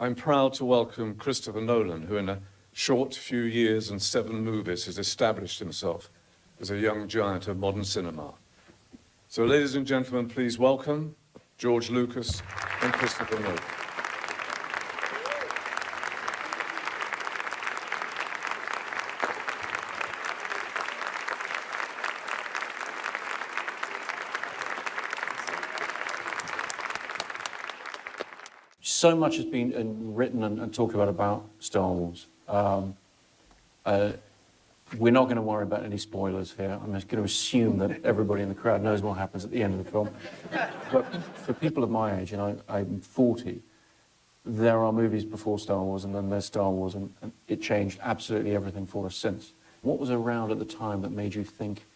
I'm proud to welcome Christopher Nolan, who in a short few years and 7 movies has established himself as a young giant of modern cinema. So ladies and gentlemen, please welcome George Lucas and Christopher Nolan. So much has been written and talked about Star Wars. We're not going to worry about any spoilers here. I'm just going to assume that everybody in the crowd knows what happens at the end of the film. But for people of my age, and I'm 40, there are movies before Star Wars and then there's Star Wars, and it changed absolutely everything for us since. What was around at the time that made you think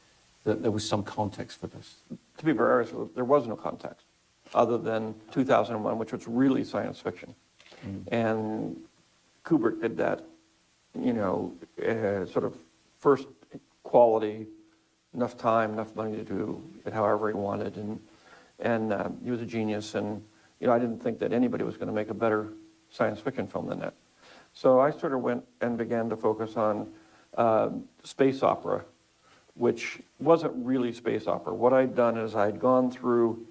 that there was some context for this? To be very honest, there was no context other than 2001, which was really science fiction. And Kubrick did that, sort of first quality, enough time, enough money to do it however he wanted, and he was a genius. And I didn't think that anybody was going to make a better science fiction film than that. So I sort of went and began to focus on space opera, which wasn't really space opera. What I'd done is I'd gone through.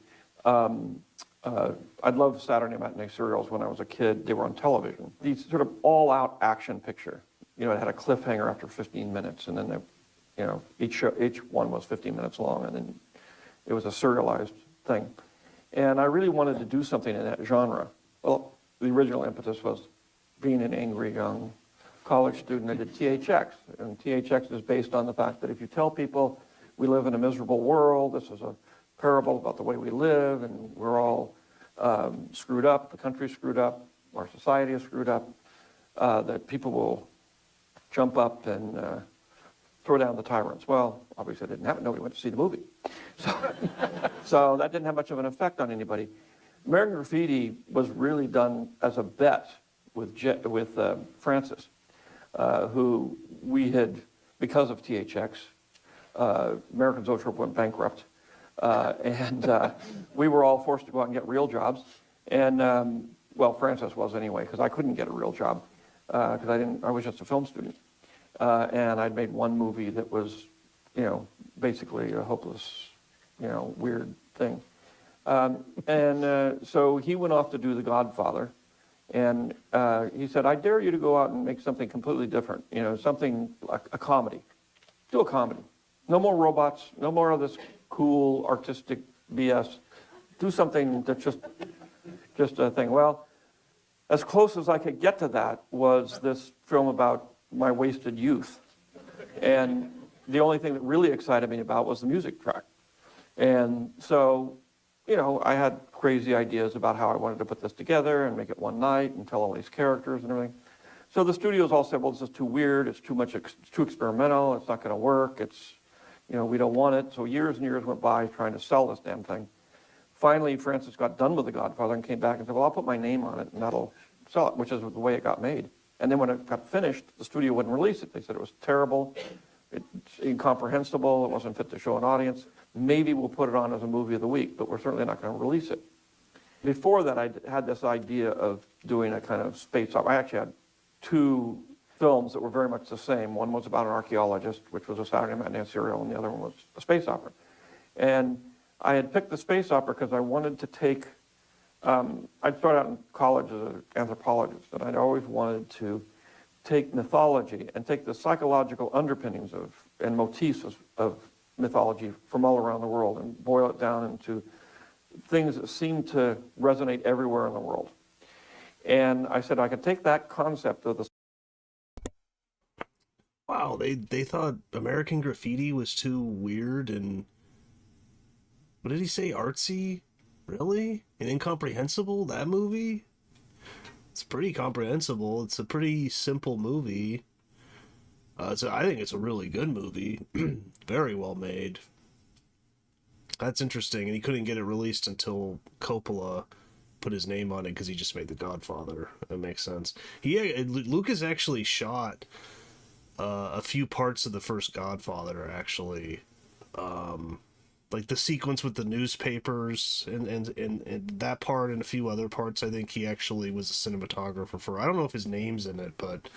I'd loved Saturday matinee serials when I was a kid. They were on television. These sort of all-out action picture. It had a cliffhanger after 15 minutes, and then each one was 15 minutes long, and then it was a serialized thing. And I really wanted to do something in that genre. Well, the original impetus was being an angry young college student. I did THX, and THX is based on the fact that if you tell people we live in a miserable world, this is a parable about the way we live, and we're all screwed up, the country's screwed up, our society is screwed up, that people will jump up and throw down the tyrants. Well, obviously it didn't happen. Nobody went to see the movie. So that didn't have much of an effect on anybody. American Graffiti was really done as a bet with Francis, who we had, because of THX, American Zoetrope went bankrupt. And we were all forced to go out and get real jobs. And, well, Francis was anyway, because I couldn't get a real job, because I was just a film student. And I'd made one movie that was, basically a hopeless, weird thing. So he went off to do The Godfather. And he said, I dare you to go out and make something completely different, something like a comedy. Do a comedy. No more robots, no more of this cool, artistic BS. Do something that's just a thing. Well, as close as I could get to that was this film about my wasted youth. And the only thing that really excited me about was the music track. And so, I had crazy ideas about how I wanted to put this together and make it one night and tell all these characters and everything. So the studios all said, well, this is too weird, it's too experimental, it's not going to work, we don't want it. So years and years went by trying to sell this damn thing. Finally, Francis got done with The Godfather and came back and said, well, I'll put my name on it and that'll sell it, which is the way it got made. And then when it got finished, the studio wouldn't release it. They said it was terrible, it's incomprehensible, it wasn't fit to show an audience. Maybe we'll put it on as a movie of the week, but we're certainly not going to release it. Before that, I had this idea of doing a kind of space opera. I actually had 2 films that were very much the same. One was about an archaeologist, which was a Saturday matinee serial, and the other one was a space opera. And I had picked the space opera because I wanted to take, I'd started out in college as an anthropologist, and I'd always wanted to take mythology and take the psychological underpinnings and motifs of mythology from all around the world and boil it down into things that seem to resonate everywhere in the world. And I said I could take that concept of the... Wow, they thought American Graffiti was too weird and... What did he say? Artsy? Really? And incomprehensible? That movie? It's pretty comprehensible. It's a pretty simple movie. So I think it's a really good movie. Very well made. That's interesting. And he couldn't get it released until Coppola put his name on it because he just made The Godfather. That makes sense. Lucas actually shot a few parts of the first Godfather, actually. like the sequence with the newspapers and that part and a few other parts. I think he actually was a cinematographer for. I don't know if his name's in it, but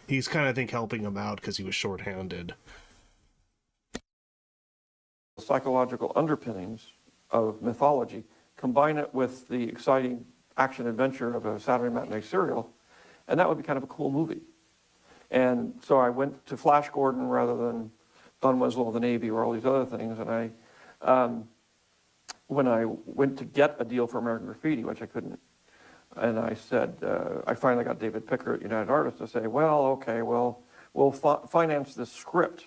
he's kind of, I think, helping him out because he was shorthanded. Psychological underpinnings of mythology, combine it with the exciting action adventure of a Saturday matinee serial, and that would be kind of a cool movie. And so I went to Flash Gordon rather than Don Winslow of the Navy or all these other things. And when I went to get a deal for American Graffiti, which I couldn't, and I said, I finally got David Picker at United Artists to say, well, okay, well, we'll finance this script.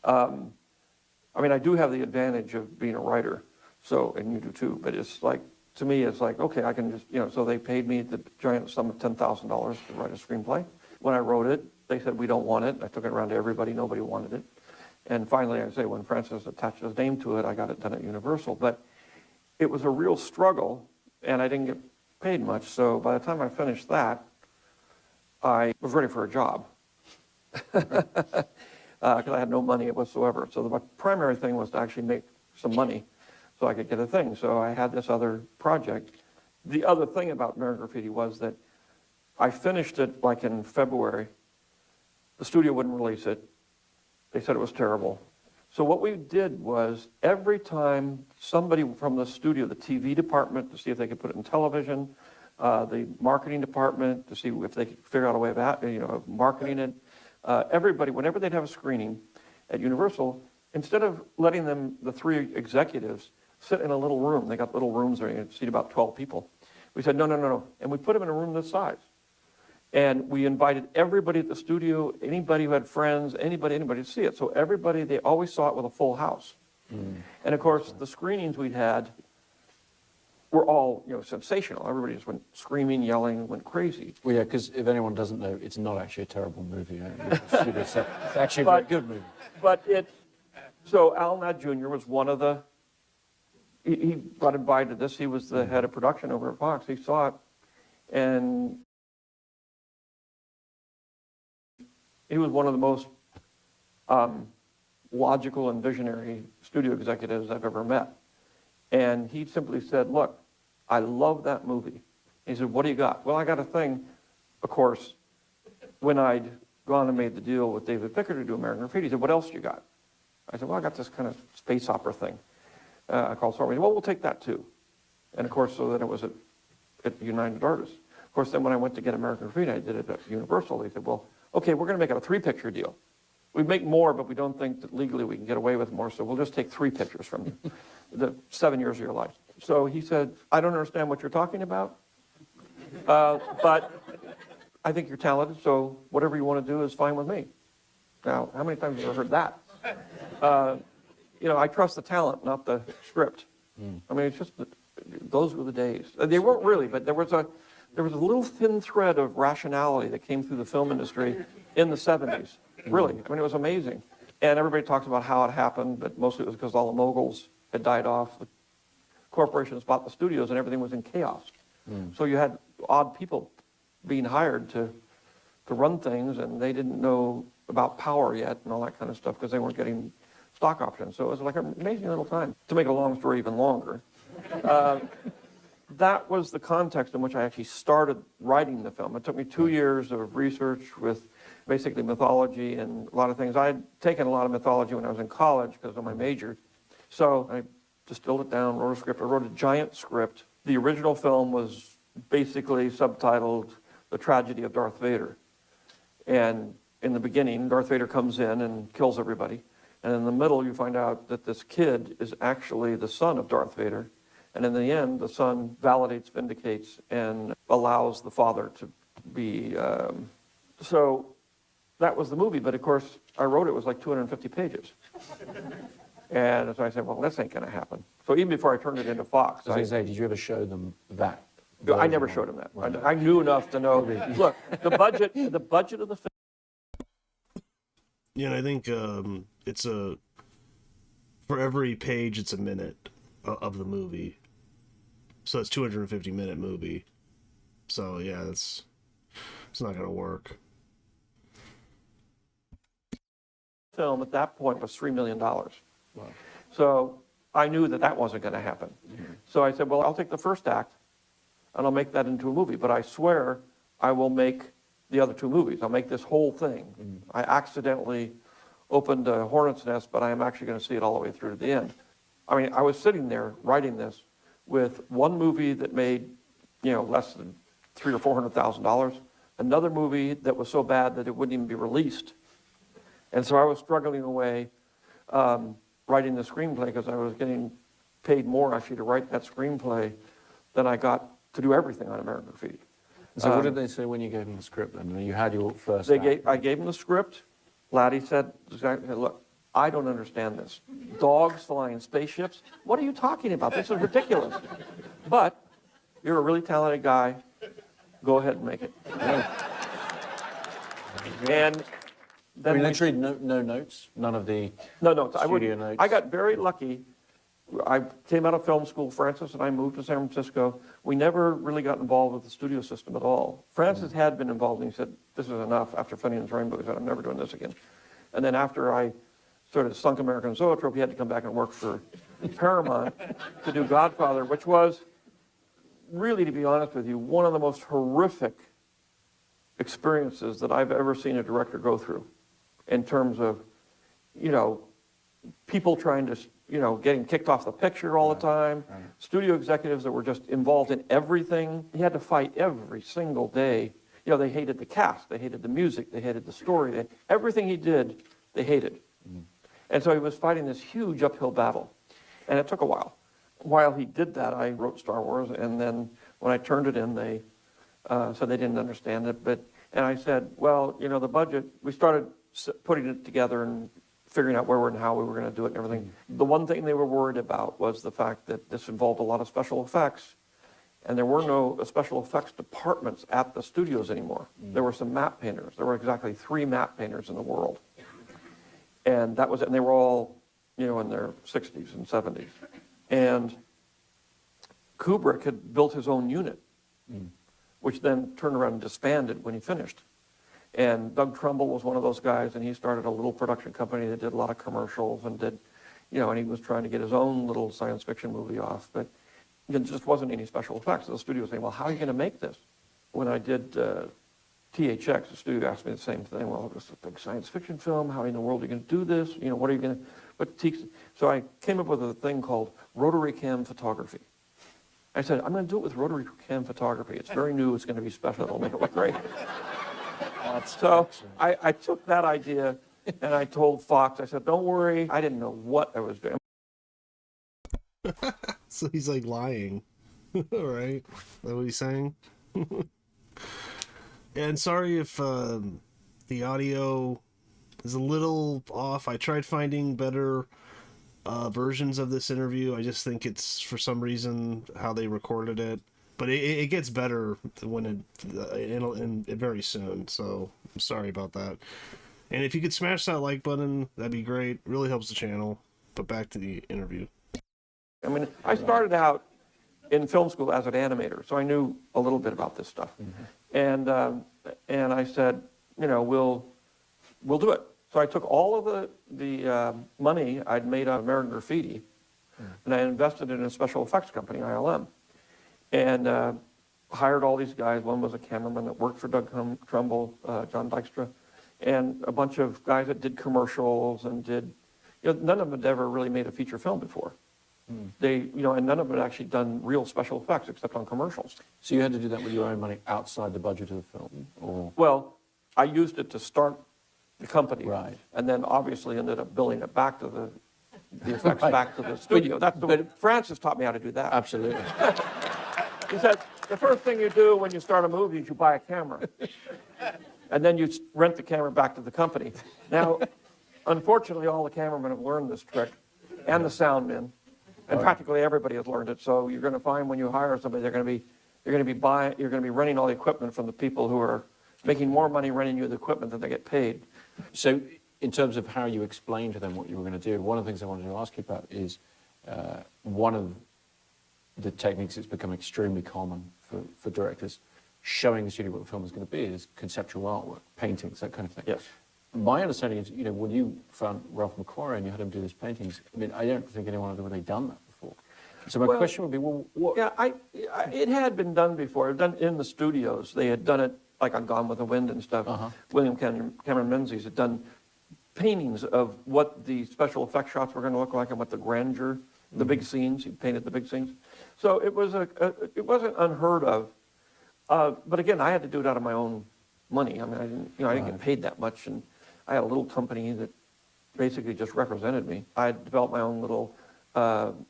I mean, I do have the advantage of being a writer, so, and you do too, but it's like, to me, it's like, okay, I can just, so they paid me the giant sum of $10,000 to write a screenplay. When I wrote it, they said, we don't want it. I took it around to everybody, nobody wanted it. And finally, I say, when Francis attached his name to it, I got it done at Universal. But it was a real struggle, and I didn't get paid much. So by the time I finished that, I was ready for a job. Because I had no money whatsoever. So the primary thing was to actually make some money so I could get a thing. So I had this other project. The other thing about American Graffiti was that I finished it like in February. The studio wouldn't release it. They said it was terrible. So what we did was every time somebody from the studio, the TV department, to see if they could put it in television, the marketing department, to see if they could figure out a way of marketing it, everybody, whenever they'd have a screening at Universal, instead of letting them, the three executives, sit in a little room, they got little rooms where you could seat about 12 people. We said, no. And we put them in a room this size. And we invited everybody at the studio, anybody who had friends, anybody to see it. So everybody, they always saw it with a full house. And of course, the screenings we'd had were all, sensational. Everybody just went screaming, yelling, went crazy. Well, yeah, because if anyone doesn't know, it's not actually a terrible movie. It's actually a very good movie. But so Al Nadd Jr. was one of the, he got invited to this. He was the head of production over at Fox. He saw it, and he was one of the most logical and visionary studio executives I've ever met. And he simply said, look, I love that movie. He said, what do you got? Well, I got a thing. Of course, when I'd gone and made the deal with David Picker to do American Graffiti, he said, what else you got? I said, well, I got this kind of space opera thing called Stormy. Well, we'll take that too. And of course, so then it was at United Artists. Of course, then when I went to get American Graffiti, I did it at Universal. They said, well, okay, we're going to make it a 3-picture deal. We make more, but we don't think that legally we can get away with more, so we'll just take 3 pictures from you, the 7 years of your life. So he said, I don't understand what you're talking about, but I think you're talented, so whatever you want to do is fine with me. Now, how many times have you ever heard that? I trust the talent, not the script. I mean, it's just, those were the days. They weren't really, but there was a little thin thread of rationality that came through the film industry in the 70s. Really, I mean, it was amazing. And everybody talks about how it happened, but mostly it was because all the moguls had died off. The corporations bought the studios and everything was in chaos. So you had odd people being hired to run things, and they didn't know about power yet and all that kind of stuff because they weren't getting stock options. So it was like an amazing little time. To make a long story even longer, that was the context in which I actually started writing the film. It took me 2 years of research with basically mythology and a lot of things. I had taken a lot of mythology when I was in college because of my major. So I distilled it down, wrote a script. I wrote a giant script. The original film was basically subtitled The Tragedy of Darth Vader. And in the beginning, Darth Vader comes in and kills everybody. And in the middle, you find out that this kid is actually the son of Darth Vader. And in the end, the son validates, vindicates, and allows the father to be... So that was the movie. But of course, I wrote it was like 250 pages. And so I said, well, this ain't going to happen. So even before I turned it into Fox... Did you ever show them that? I never showed them that. I knew enough to know. Look, the budget of the film... Yeah, and I think it's for every page, it's a minute of the movie. So it's 250-minute movie. So yeah, it's not gonna work. Film at that point was $3 million. Wow. So I knew that that wasn't going to happen. So I said, well, I'll take the first act and I'll make that into a movie, but I swear I will make the other two movies. I'll make this whole thing. I accidentally opened a hornet's nest, but I am actually going to see it all the way through to the end. I mean, I was sitting there writing this with one movie that made, less than $300,000 or $400,000, another movie that was so bad that it wouldn't even be released. And so I was struggling away writing the screenplay because I was getting paid more actually to write that screenplay than I got to do everything on American Graffiti. So what did they say when you gave them the script then? You had your first act. I gave them the script. Laddie said, look, I don't understand this. Dogs flying spaceships? What are you talking about? This is ridiculous. But you're a really talented guy. Go ahead and make it. And then literally no notes? None of the no notes. studio notes? I got very lucky. I came out of film school. Francis and I moved to San Francisco. We never really got involved with the studio system at all. Francis had been involved, and he said, this is enough. After Finian's Rainbow, he said, I'm never doing this again. And then after I sort of sunk American Zoetrope, he had to come back and work for Paramount to do Godfather, which was really, to be honest with you, one of the most horrific experiences that I've ever seen a director go through in terms of, people trying to, getting kicked off the picture all the time, studio executives that were just involved in everything. He had to fight every single day. They hated the cast, they hated the music, they hated the story. Everything he did, they hated. And so he was fighting this huge uphill battle. And it took a while. While he did that, I wrote Star Wars, and then when I turned it in, they said they didn't understand it. And I said, well, the budget, we started putting it together and figuring out where and how we were going to do it and everything. The one thing they were worried about was the fact that this involved a lot of special effects, and there were no special effects departments at the studios anymore. There were some map painters. There were exactly 3 map painters in the world. And that was it. And they were all, in their 60s and 70s. And Kubrick had built his own unit, which then turned around and disbanded when he finished. And Doug Trumbull was one of those guys, and he started a little production company that did a lot of commercials and did, and he was trying to get his own little science fiction movie off, but there just wasn't any special effects. So the studio was saying, well, how are you going to make this? When I did THX, the studio asked me the same thing. Well, this is a big science fiction film. How in the world are you going to do this? What are you going to, so I came up with a thing called rotary cam photography. I said, I'm going to do it with rotary cam photography. It's very new. It's going to be special. It'll make it look great. So I took that idea and I told Fox, I said, don't worry. I didn't know what I was doing. So he's like lying. Right? Is that what he's saying? And sorry if the audio is a little off. I tried finding better versions of this interview. I just think it's, for some reason, how they recorded it. But it gets better when it very soon. So I'm sorry about that. And if you could smash that like button, that'd be great. Really helps the channel. But back to the interview. I mean, I started out in film school as an animator, so I knew a little bit about this stuff. And I said, we'll do it. So I took all of the money I'd made on American Graffiti, and I invested it in a special effects company, ILM, and hired all these guys. One was a cameraman that worked for Doug Trumbull, John Dykstra, and a bunch of guys that did commercials and did, none of them had ever really made a feature film before. They, and none of them had actually done real special effects except on commercials. So you had to do that with your own money outside the budget of the film? Or? Well, I used it to start the company. Right. And then obviously ended up billing it back to the effects Right. back to the studio. Francis taught me how to do that. Absolutely. He said, the first thing you do when you start a movie is you buy a camera. And then you rent the camera back to the company. Now, unfortunately, all the cameramen have learned this trick, and the sound men, and practically everybody has learned it. So you're going to find when you hire somebody, you're going to be renting all the equipment from the people who are making more money renting you the equipment than they get paid. So in terms of how you explain to them what you were going to do, one of the things I wanted to ask you about is one of the techniques that's become extremely common for directors showing the studio what the film is going to be is conceptual artwork, paintings, that kind of thing. Yes. My understanding is, when you found Ralph McQuarrie and you had him do these paintings, I mean, I don't think anyone had really done that before. So my Well, question would be, well, what? Yeah, it had been done before, done in the studios. They had done it like on Gone with the Wind and stuff. William Cameron Menzies had done paintings of what the special effects shots were going to look like and what the grandeur, the big scenes. He painted the big scenes. So it was it wasn't unheard of. But again, I had to do it out of my own money. I mean, I didn't get paid that much, and I had a little company that basically just represented me. I had developed my own little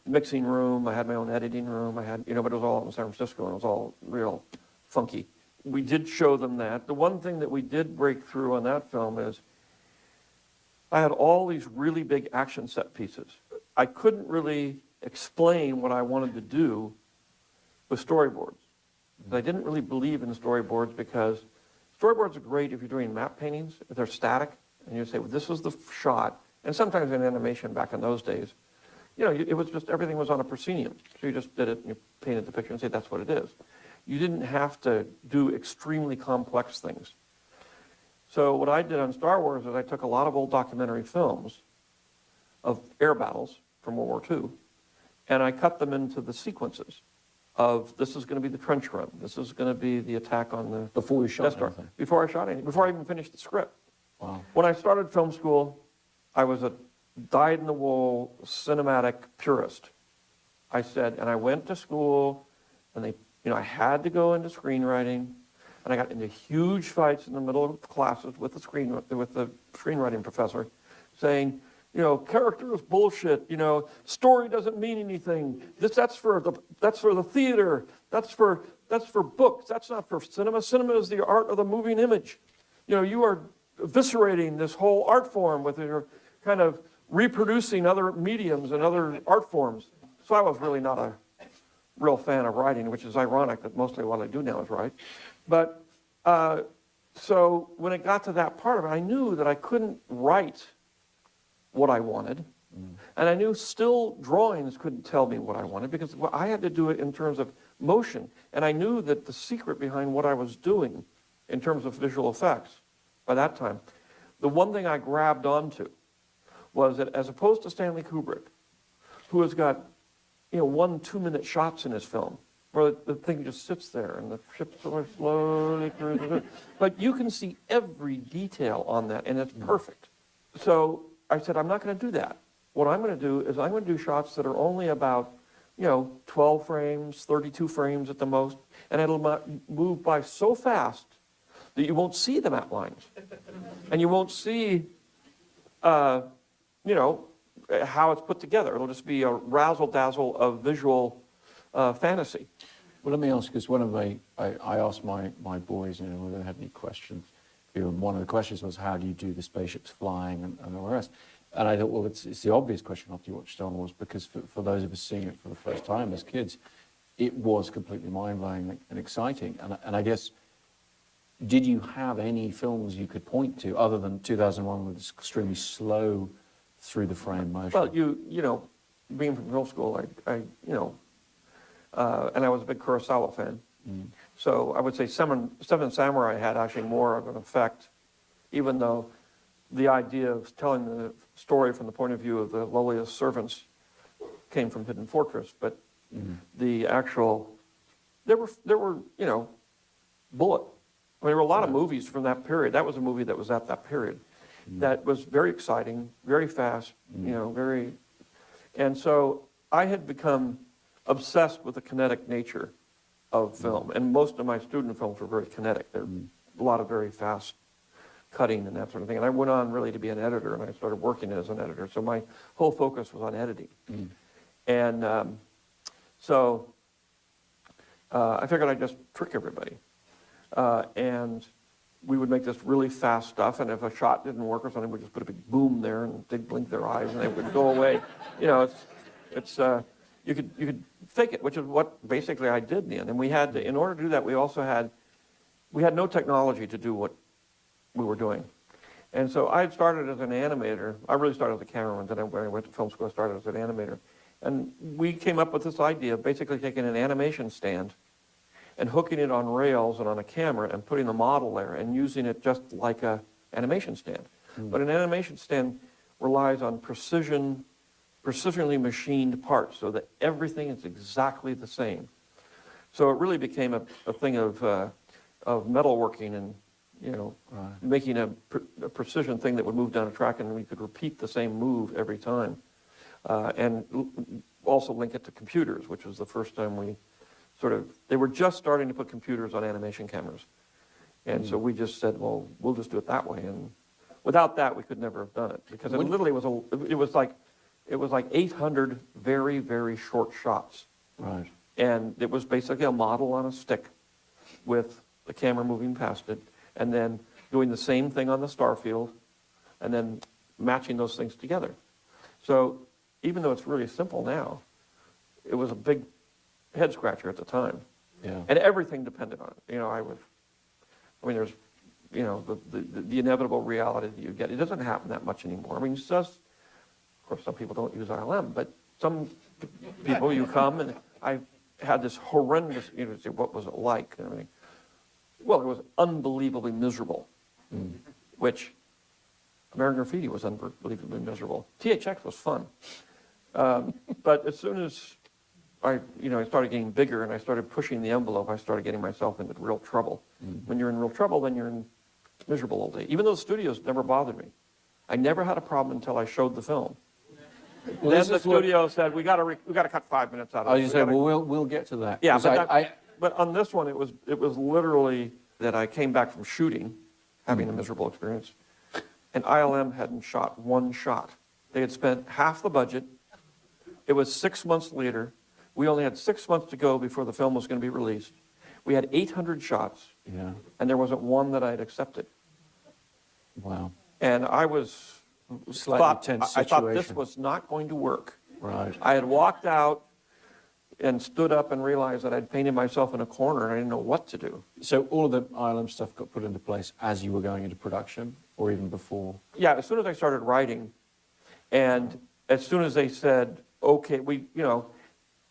mixing room. I had my own editing room. I had, but it was all in San Francisco, and it was all real funky. We did show them that. The one thing that we did break through on that film is I had all these really big action set pieces. I couldn't really explain what I wanted to do with storyboards. I didn't really believe in storyboards because storyboards are great if you're doing map paintings, if they're static, and you say, well, this is the shot. And sometimes in animation back in those days, it was just, everything was on a proscenium. So you just did it and you painted the picture and said, that's what it is. You didn't have to do extremely complex things. So what I did on Star Wars is I took a lot of old documentary films of air battles from World War II, and I cut them into the sequences of this is going to be the trench run, this is going to be the attack on the Before you shot Death Star. anything? Before I shot anything, before I even finished the script. Wow. When I started film school, I was a dyed-in-the-wool cinematic purist. I said, and I went to school, and I had to go into screenwriting, and I got into huge fights in the middle of classes with the screenwriting professor, saying, character is bullshit. Story doesn't mean anything. That's for the theater. That's for books. That's not for cinema. Cinema is the art of the moving image. You are eviscerating this whole art form with your kind of reproducing other mediums and other art forms. So I was really not a real fan of writing, which is ironic that mostly what I do now is write. But so when it got to that part of it, I knew that I couldn't write what I wanted. And I knew still drawings couldn't tell me what I wanted because I had to do it in terms of motion. And I knew that the secret behind what I was doing in terms of visual effects by that time, the one thing I grabbed onto was that as opposed to Stanley Kubrick, who has got 1 2-minute shots in his film, where the thing just sits there and the ship sort of slowly cruises. But you can see every detail on that, and it's perfect. So I said, I'm not going to do that. What I'm going to do is I'm going to do shots that are only about, 12 frames, 32 frames at the most, and it'll move by so fast that you won't see the matte lines. And you won't see, how it's put together. It'll just be a razzle-dazzle of visual fantasy. Well, let me ask, because I asked my boys, whether they had any questions. And one of the questions was, how do you do the spaceships flying and all the rest? And I thought, well, it's the obvious question after you watch Star Wars, because for those of us seeing it for the first time as kids, it was completely mind-blowing and exciting. And I guess, did you have any films you could point to, other than 2001 with this extremely slow through-the-frame motion? Well, being from film school, and I was a big Kurosawa fan. So I would say Seven Samurai had actually more of an effect, even though the idea of telling the story from the point of view of the lowliest servants came from Hidden Fortress. But the actual, there were Bullet. I mean, there were a lot of movies from that period. That was a movie that was at that period. That was very exciting, very fast, very, and so I had become obsessed with the kinetic nature of film, and most of my student films were very kinetic. There were a lot of very fast cutting and that sort of thing, and I went on really to be an editor, and I started working as an editor, so my whole focus was on editing. And so I figured I'd just trick everybody, and we would make this really fast stuff, and if a shot didn't work or something, we'd just put a big boom there, and they'd blink their eyes, and they would go away. It's you could fake it, which is what basically I did in the end. And we had to, in order to do that, we had no technology to do what we were doing. And so I had started as an animator. I really started as a cameraman, then when I went to film school, I started as an animator. And we came up with this idea of basically taking an animation stand and hooking it on rails and on a camera and putting the model there and using it just like a animation stand. But an animation stand relies on precisionally machined parts so that everything is exactly the same. So it really became a thing of metalworking and, making a precision thing that would move down a track, and we could repeat the same move every time. Also link it to computers, which was the first time they were just starting to put computers on animation cameras. And so we just said, well, we'll just do it that way. And without that, we could never have done it, because it literally was like 800 very, very short shots. Right. And it was basically a model on a stick with the camera moving past it, and then doing the same thing on the star field, and then matching those things together. So even though it's really simple now, it was a big head scratcher at the time. Yeah. And everything depended on it. There's, the inevitable reality that you get. It doesn't happen that much anymore. I mean, it's just, of course, some people don't use ILM, but some people, you come, and I had this horrendous, what was it like? I mean, well, it was unbelievably miserable, which American Graffiti was unbelievably miserable. THX was fun. But as soon as I started getting bigger and I started pushing the envelope, I started getting myself into real trouble. When you're in real trouble, then you're miserable all day. Even though the studios never bothered me. I never had a problem until I showed the film. Well, then the studio said, we got to cut 5 minutes out of it. I was just saying, well, we'll get to that. Yeah, 'Cause but on this one, it was literally that I came back from shooting, having a miserable experience, and ILM hadn't shot one shot. They had spent half the budget. It was 6 months later. We only had 6 months to go before the film was going to be released. We had 800 shots, Yeah. and there wasn't one that I had accepted. Wow. And I was Slightly tense I thought this situation. was not going to work. Right. I had walked out and stood up and realized that I'd painted myself in a corner and I didn't know what to do. So all of the ILM stuff got put into place as you were going into production, or even before? Yeah, as soon as I started writing, and as soon as they said, okay,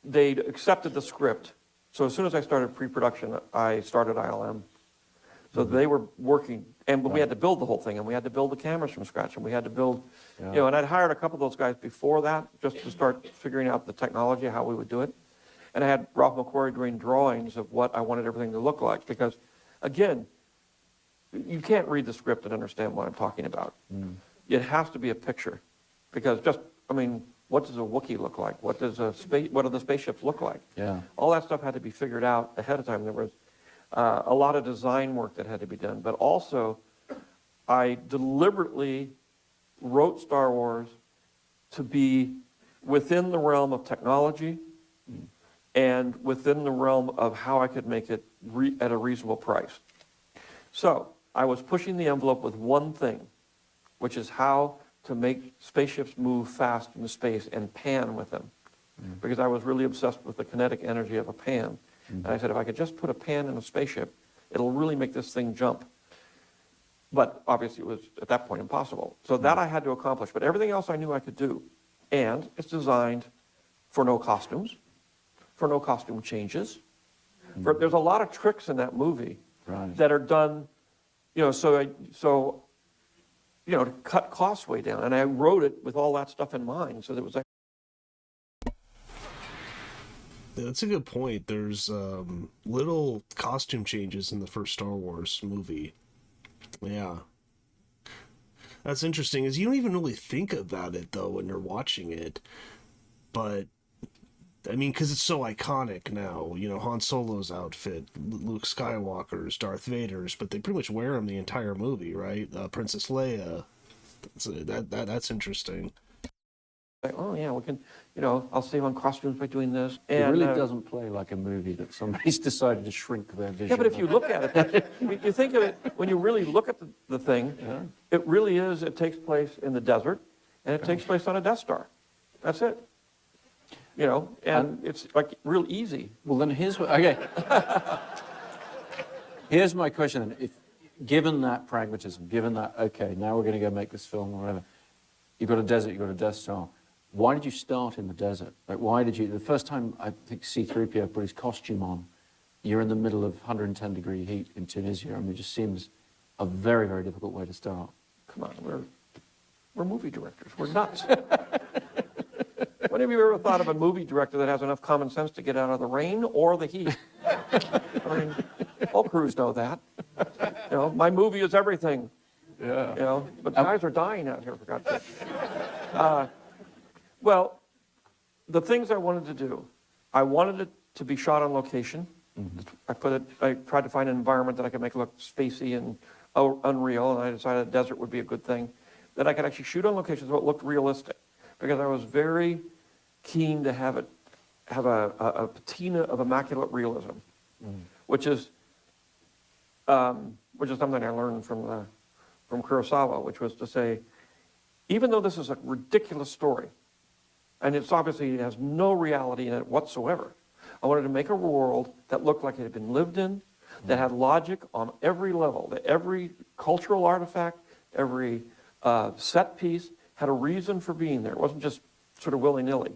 they'd accepted the script. So as soon as I started pre-production, I started ILM. So they were working, and we had to build the whole thing, and we had to build the cameras from scratch, and we had to build, and I'd hired a couple of those guys before that just to start figuring out the technology, how we would do it. And I had Ralph McQuarrie doing drawings of what I wanted everything to look like, because, again, you can't read the script and understand what I'm talking about. It has to be a picture, because what does a Wookiee look like? What do the spaceships look like? Yeah. All that stuff had to be figured out ahead of time. There was a lot of design work that had to be done, but also I deliberately wrote Star Wars to be within the realm of technology and within the realm of how I could make it at a reasonable price. So I was pushing the envelope with one thing, which is how to make spaceships move fast into space and pan with them. Because I was really obsessed with the kinetic energy of a pan. And I said, if I could just put a pan in a spaceship, it'll really make this thing jump. But obviously it was, at that point, impossible. So that I had to accomplish. But everything else I knew I could do. And it's designed for no costumes, for no costume changes. There's a lot of tricks in that movie that are done, to cut costs way down. And I wrote it with all that stuff in mind. So there was That's a good point. There's little costume changes in the first Star Wars movie. Yeah. That's interesting, is you don't even really think about it, though, when you're watching it. But, because it's so iconic now. Han Solo's outfit, Luke Skywalker's, Darth Vader's, but they pretty much wear them the entire movie, right? Princess Leia. That's interesting. like, oh yeah, we can, I'll save on costumes by doing this. It And, really doesn't play like a movie that somebody's decided to shrink their vision. Yeah, but if you look at it, you think of it, when you really look at the thing, it really is, it takes place in the desert, and it takes place on a Death Star. That's it. And it's like real easy. Well, then here's what, okay. Here's my question then. Given that pragmatism, given that, okay, now we're going to go make this film or whatever, you've got a desert, you've got a Death Star. Why did you start in the desert? Like, why did you, the first time I think C-3PO put his costume on, you're in the middle of 110-degree heat in Tunisia. It just seems a very, very difficult way to start. come on, we're movie directors. We're nuts. When have you ever thought of a movie director that has enough common sense to get out of the rain or the heat? I mean, all crews know that. You know, my movie is everything. Yeah. You know, but guys are dying out here, for God's sake. Well, the things I wanted to do, I wanted it to be shot on location. I tried to find an environment that I could make look spacey and unreal, and I decided a desert would be a good thing. That I could actually shoot on location so it looked realistic, because I was very keen to have a patina of immaculate realism, which is something I learned from Kurosawa, which was to say, even though this is a ridiculous story, and it has no reality in it whatsoever, I wanted to make a world that looked like it had been lived in, that had logic on every level, that every cultural artifact, every set piece had a reason for being there. It wasn't just sort of willy-nilly.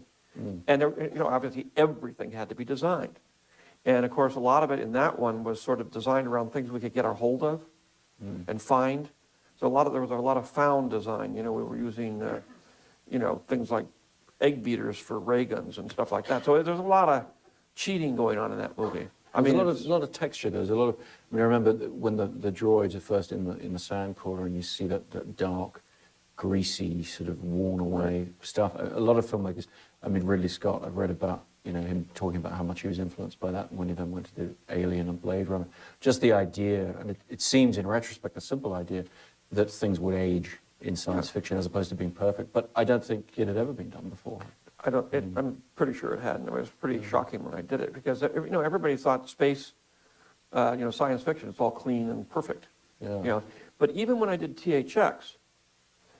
And obviously everything had to be designed. And of course, a lot of it in that one was sort of designed around things we could get our hold of and find. So there was a lot of found design. You know, we were using, things like egg beaters for ray guns and stuff like that. So there's a lot of cheating going on in that movie. There's a lot of texture. There's a lot of. I mean, I remember when the droids are first in the sand corner, and you see that dark, greasy, sort of worn away stuff. A lot of filmmakers. I mean, Ridley Scott. I've read about him talking about how much he was influenced by that when he then went to do Alien and Blade Runner. Just the idea, and it seems in retrospect a simple idea, that things would age in science fiction as opposed to being perfect. But I don't think it had ever been done before. I'm pretty sure it hadn't. It was pretty shocking when I did it, because everybody thought space, science fiction, it's all clean and perfect. Yeah. But even when I did THX,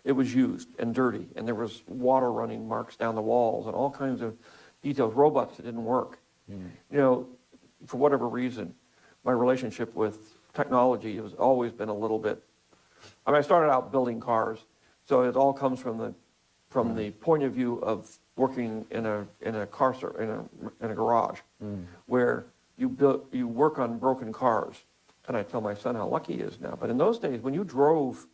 it was used and dirty, and there was water running marks down the walls and all kinds of details, robots that didn't work. For whatever reason, my relationship with technology has always been a little bit. I mean, I started out building cars, so it all comes from the point of view of working in a garage, where you work on broken cars. And I tell my son how lucky he is now. But in those days, when you drove,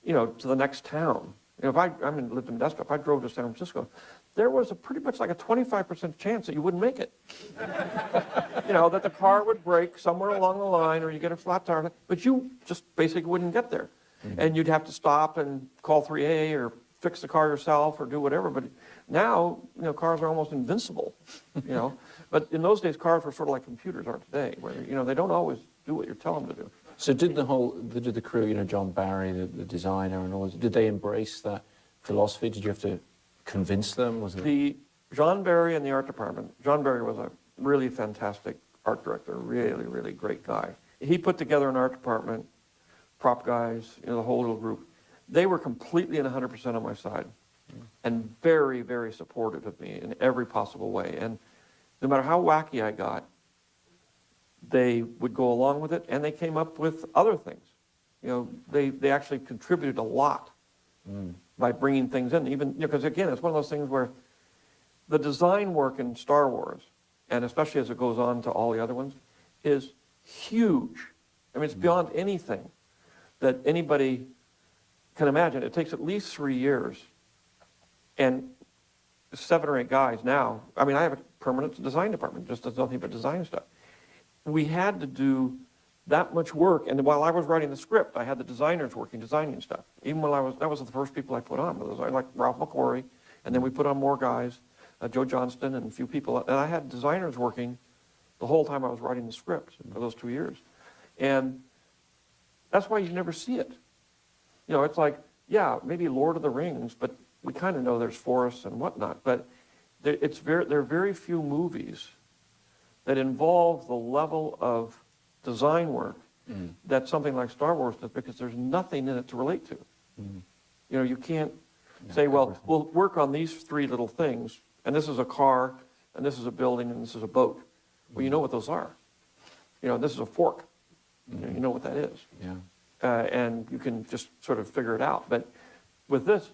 to the next town, if I lived in Modesto, if I drove to San Francisco, there was pretty much like a 25% chance that you wouldn't make it. That the car would break somewhere along the line, or you get a flat tire, but you just basically wouldn't get there. And you'd have to stop and call 3A or fix the car yourself or do whatever. But now, cars are almost invincible, But in those days, cars were sort of like computers are today, where, they don't always do what you tell them to do. So did the crew, John Barry, the designer, and all this, did they embrace that philosophy? Did you have to convince them? John Barry and the art department. John Barry was a really fantastic art director, really, really great guy. He put together an art department, prop guys, the whole little group. They were completely and 100% on my side, and very, very supportive of me in every possible way. And no matter how wacky I got, they would go along with it, and they came up with other things. They actually contributed a lot by bringing things in, even, because again, it's one of those things where the design work in Star Wars, and especially as it goes on to all the other ones, is huge. I mean, it's beyond anything that anybody can imagine. It takes at least 3 years, and 7 or 8 guys now. I mean, I have a permanent design department, just does nothing but design stuff. We had to do that much work, and while I was writing the script, I had the designers working, designing stuff. Even when that was the first people I put on. Like Ralph McQuarrie, and then we put on more guys, Joe Johnston and a few people, and I had designers working the whole time I was writing the script for those 2 years. And that's why you never see it. It's like, yeah, maybe Lord of the Rings, but we kind of know there's forests and whatnot. But there are very few movies that involve the level of design work that something like Star Wars does, because there's nothing in it to relate to. You can't say, well, we'll work on these 3 little things, and this is a car, and this is a building, and this is a boat. Well, you know what those are. This is a fork. You know what that is. Yeah. And you can just sort of figure it out. But with this,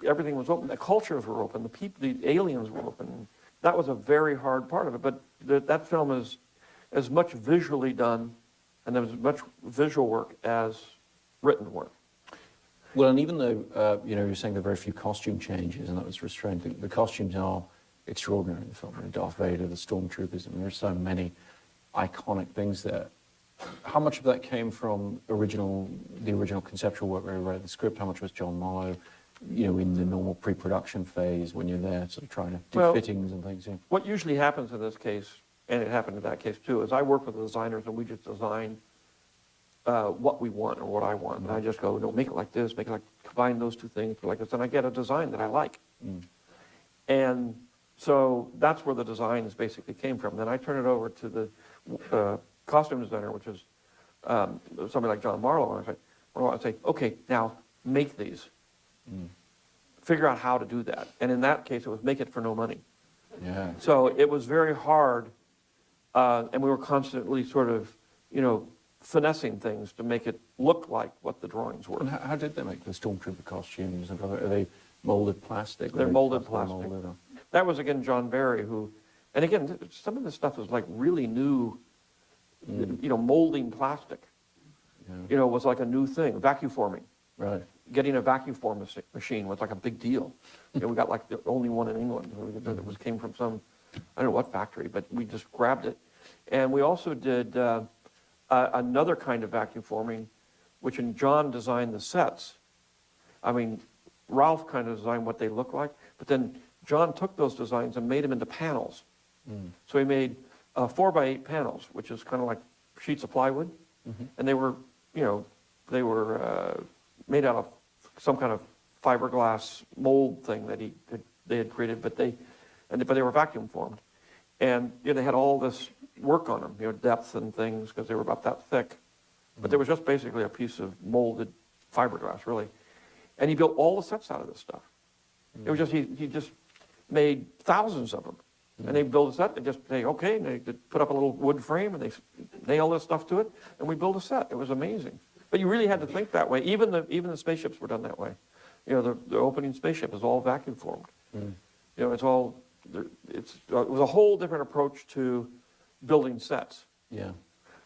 everything was open. The cultures were open. The aliens were open. That was a very hard part of it. But that film is as much visually done, and there was as much visual work as written work. Well, and even though, you know, you're saying there are very few costume changes, and that was restrained, the costumes are extraordinary in the film. Darth Vader, the stormtroopers, I mean, there's so many iconic things there. How much of that came from the original conceptual work where we read the script? How much was John Marlowe, you know, in the normal pre-production phase when you're there sort of trying to do fittings and things? Yeah. What usually happens in this case, and it happened in that case too, is I work with the designers and we just design what we want or what I want. And I just go, no, make it like this, make it like, combine those two things like this, and I get a design that I like. And so that's where the designs basically came from. Then I turn it over to the costume designer, which is somebody like John Marlowe, and I say, okay, now make these. Figure out how to do that. And in that case, it was make it for no money. Yeah. So it was very hard, and we were constantly sort of, you know, finessing things to make it look like what the drawings were. And how did they make the stormtrooper costumes? Are they molded plastic? They're molded plastic. Molded, or? That was, again, John Barry, who, and again, some of this stuff was like really new, you know, molding plastic, you know, was like a new thing, vacuum forming. Right. Getting a vacuum form machine was like a big deal. You know, we got like the only one in England. It came from some, I don't know what factory, but we just grabbed it. And we also did another kind of vacuum forming, which John designed the sets. I mean, Ralph kind of designed what they look like, but then John took those designs and made them into panels. So he made 4x8 panels, which is kind of like sheets of plywood. And they were, you know, they were made out of some kind of fiberglass mold thing that they had created, but they were vacuum formed. And you know, they had all this work on them, you know, depth and things, because they were about that thick. But there was just basically a piece of molded fiberglass, really. And he built all the sets out of this stuff. It was just, he just made thousands of them. And they build a set, they just say, okay, and they put up a little wood frame, and they nail this stuff to it, and we build a set. It was amazing. But you really had to think that way. Even the spaceships were done that way. You know, the opening spaceship is all vacuum formed. You know, it was a whole different approach to building sets. Yeah.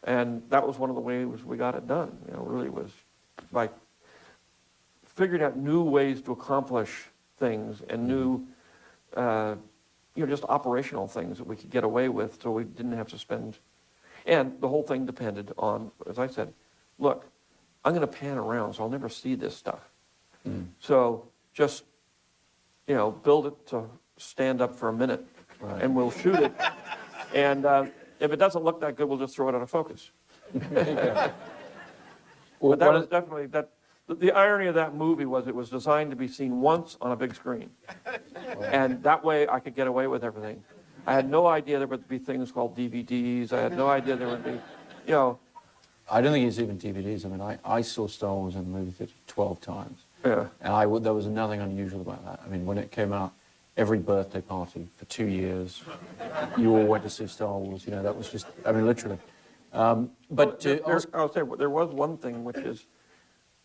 And that was one of the ways we got it done. You know, really was by figuring out new ways to accomplish things and new, you know, just operational things that we could get away with, so we didn't have to spend. And the whole thing depended on, as I said, look, I'm going to pan around, so I'll never see this stuff. So just, you know, build it to stand up for a minute, and we'll shoot it. And if it doesn't look that good, we'll just throw it out of focus. But that was definitely, the irony of that movie was it was designed to be seen once on a big screen. And that way I could get away with everything. I had no idea there would be things called DVDs. I had no idea there would be, you know. I don't think it's even DVDs. I mean, I saw Star Wars in the movie theater 12 times. Yeah. And there was nothing unusual about that. I mean, when it came out, every birthday party for 2 years, you all went to see Star Wars. You know, that was just, I mean, literally. But I'll say, there was one thing which is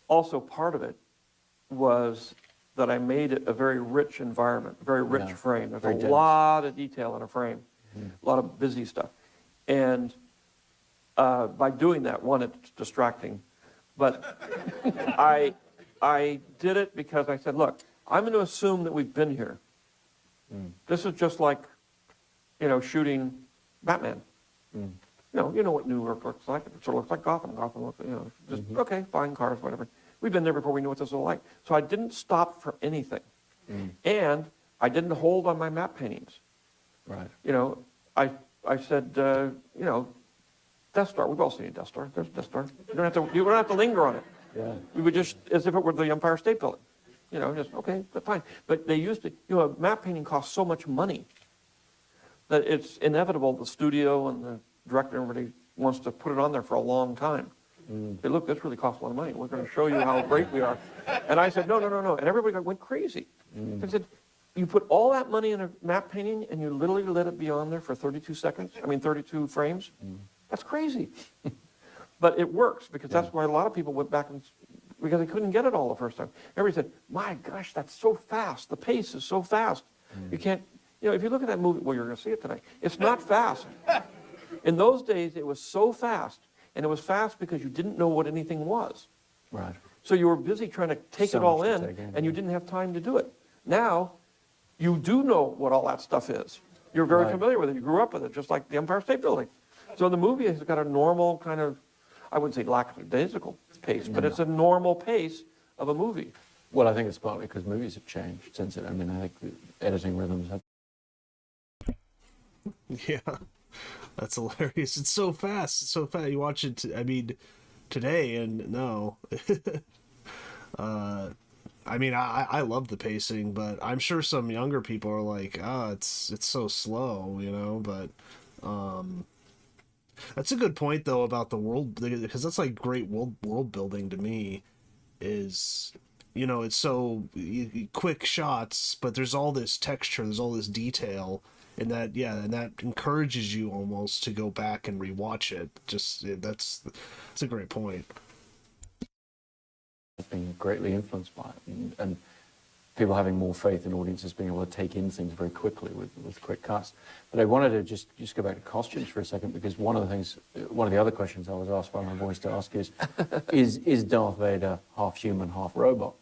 also part of it was that I made it a very rich environment, a very rich frame. There's a lot of detail in a frame, a lot of busy stuff. And by doing that, one, it's distracting. But I did it because I said, look, I'm going to assume that we've been here. This is just like, you know, shooting Batman. You know what New York looks like. It sort of looks like Gotham. Gotham looks, you know, just, okay, fine, cars, whatever. We've been there before. We knew what this was like. So I didn't stop for anything. And I didn't hold on my map paintings. Right. You know, I said, you know, Death Star. We've all seen a Death Star. There's Death Star. You don't have to linger on it. Yeah. We would just, as if it were the Empire State Building. You know, just, okay, that's fine. But they used to, you know, a map painting costs so much money that it's inevitable the studio and the director and everybody wants to put it on there for a long time. Hey, look, this really costs a lot of money. We're going to show you how great we are. And I said, no. And everybody went crazy. I said, you put all that money in a map painting and you literally let it be on there for 32 frames? That's crazy. But it works because that's why a lot of people went back and, because they couldn't get it all the first time. Everybody said, my gosh, that's so fast. The pace is so fast. You can't, you know, if you look at that movie, well, you're going to see it tonight. It's not fast. In those days, it was so fast. And it was fast because you didn't know what anything was. Right. So you were busy trying to take So it all much to in, take in, and you yeah. didn't have time to do it. Now, you do know what all that stuff is. You're very Right. familiar with it. You grew up with it, just like the Empire State Building. So the movie has got a normal kind of, I wouldn't say lackadaisical pace, but it's a normal pace of a movie. Well, I think it's partly because movies have changed since it. I mean, I think the editing rhythms have. Yeah, that's hilarious. It's so fast. It's so fast. You watch it, I mean, today, and no. I mean, I love the pacing, but I'm sure some younger people are like, it's so slow, you know, but that's a good point, though, about the world, because that's like great world building to me is, you know, it's so quick shots, but there's all this texture, there's all this detail, and that, yeah, and that encourages you almost to go back and rewatch it. That's a great point. Being greatly influenced by it, and people having more faith in audiences being able to take in things very quickly with quick cuts. But I wanted to just go back to costumes for a second, because one of the other questions I was asked by my voice to ask is Darth Vader half human, half robot?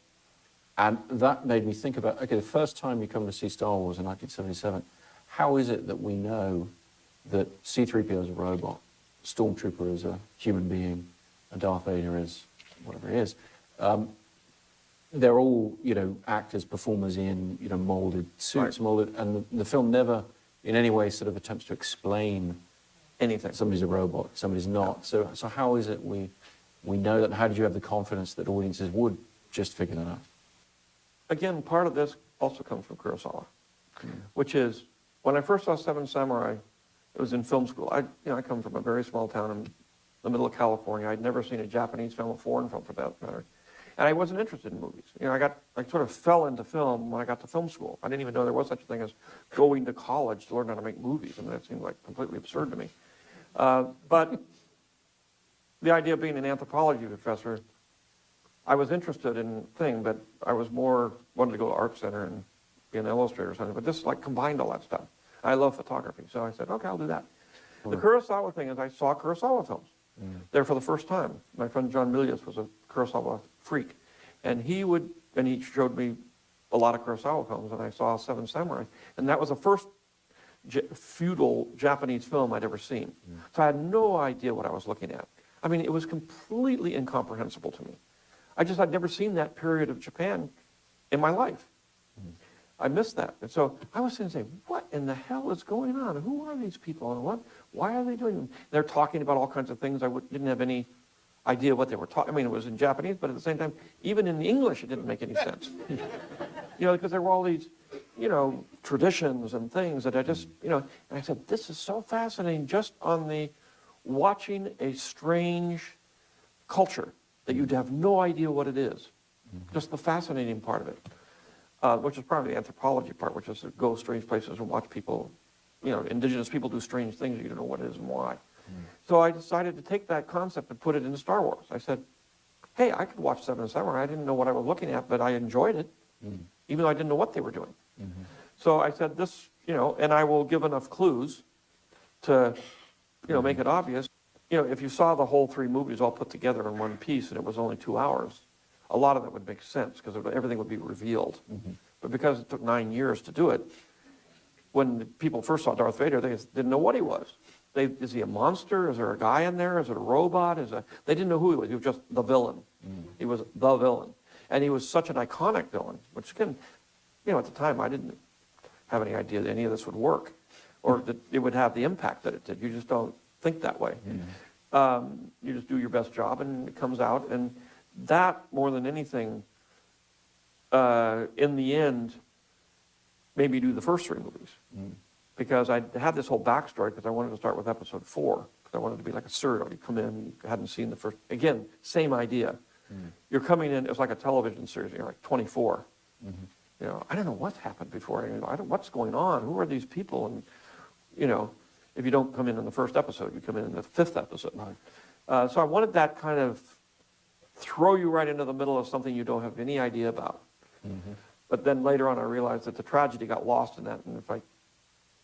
And that made me think about, okay, the first time you come to see Star Wars in 1977, how is it that we know that C-3PO is a robot, Stormtrooper is a human being, and Darth Vader is whatever he is? They're all, you know, actors, performers in, you know, molded suits, Right. molded, and the film never in any way sort of attempts to explain Anything. somebody's a robot, somebody's not. So how is it we know that, and how did you have the confidence that audiences would just figure that out? Again, part of this also comes from Kurosawa, which is, when I first saw Seven Samurai, it was in film school. I come from a very small town in the middle of California. I'd never seen a Japanese film, a foreign film for that matter. And I wasn't interested in movies. You know, I sort of fell into film when I got to film school. I didn't even know there was such a thing as going to college to learn how to make movies. I mean, that seemed like completely absurd to me. But the idea of being an anthropology professor, I was interested in thing, but I was more wanted to go to art center and be an illustrator or something. But this like combined all that stuff. I love photography, so I said, okay, I'll do that. The Kurosawa thing is I saw Kurosawa films there for the first time. My friend John Milius was a Kurosawa freak, and he showed me a lot of Kurosawa films, and I saw Seven Samurai, and that was the first feudal Japanese film I'd ever seen. So I had no idea what I was looking at. I mean, it was completely incomprehensible to me. I'd never seen that period of Japan in my life. I missed that. And so I was sitting saying, what in the hell is going on? Who are these people? And why are they doing them? They're talking about all kinds of things. Didn't have any idea what they were talking. I mean, it was in Japanese, but at the same time, even in English, it didn't make any sense. You know, because there were all these, you know, traditions and things that I just, you know, and I said, this is so fascinating just on the watching a strange culture that you'd have no idea what it is. Just the fascinating part of it. Which is probably the anthropology part, which is to go strange places and watch people, you know, indigenous people do strange things, you don't know what it is and why. So I decided to take that concept and put it into Star Wars. I said, hey, I could watch Seven Samurai. I didn't know what I was looking at, but I enjoyed it, even though I didn't know what they were doing. So I said this, you know, and I will give enough clues to, you know, make it obvious. You know, if you saw the whole three movies all put together in one piece and it was only 2 hours, a lot of that would make sense because everything would be revealed. But because it took 9 years to do it, when people first saw Darth Vader, they didn't know what he was. Is he a monster? Is there a guy in there? Is it a robot? They didn't know who he was. He was just the villain. He was the villain. And he was such an iconic villain, which again, you know, at the time I didn't have any idea that any of this would work or that it would have the impact that it did. You just don't think that way. You just do your best job and it comes out. And that, more than anything, in the end, made me do the first three movies. Because I had this whole backstory because I wanted to start with episode 4. Because I wanted to be like a serial. You come in, you hadn't seen the first. Again, same idea. You're coming in, it's like a television series. You're like 24. You know, I don't know what's happened before. What's going on? Who are these people? And, you know, if you don't come in the first episode, you come in the 5th episode. So I wanted that kind of throw you right into the middle of something you don't have any idea about. But then later on I realized that the tragedy got lost in that, and if I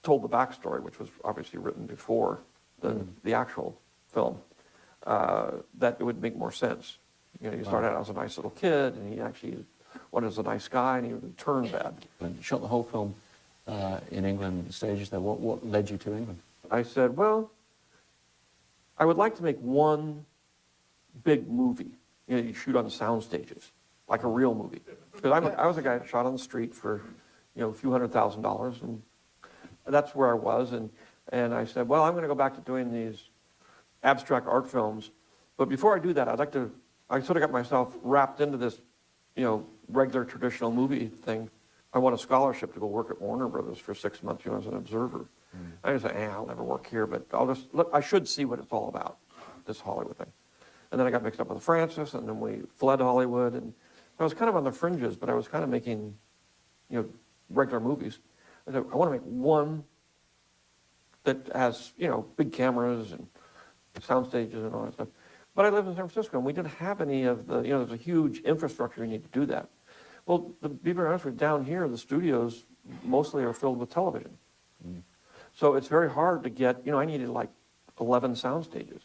told the backstory, which was obviously written before the actual film, that it would make more sense. You know, you start out as a nice little kid, and he actually was a nice guy, and he turned bad. And shot the whole film in England, stages there. What led you to England? I said, well, I would like to make one big movie. You know, you shoot on sound stages, like a real movie. Because I was a guy that shot on the street for, you know, a few $100,000, and that's where I was. And I said, well, I'm going to go back to doing these abstract art films. But before I do that, I sort of got myself wrapped into this, you know, regular traditional movie thing. I won a scholarship to go work at Warner Brothers for 6 months, you know, as an observer. I just said, I'll never work here, but I should see what it's all about, this Hollywood thing. And then I got mixed up with Francis, and then we fled Hollywood, and I was kind of on the fringes, but I was kind of making, you know, regular movies. I said, I want to make one that has, you know, big cameras and sound stages and all that stuff. But I lived in San Francisco, and we didn't have any of the, you know, there's a huge infrastructure you need to do that. Well, to be very honest with you, down here, the studios mostly are filled with television. So it's very hard to get, you know, I needed like 11 sound stages.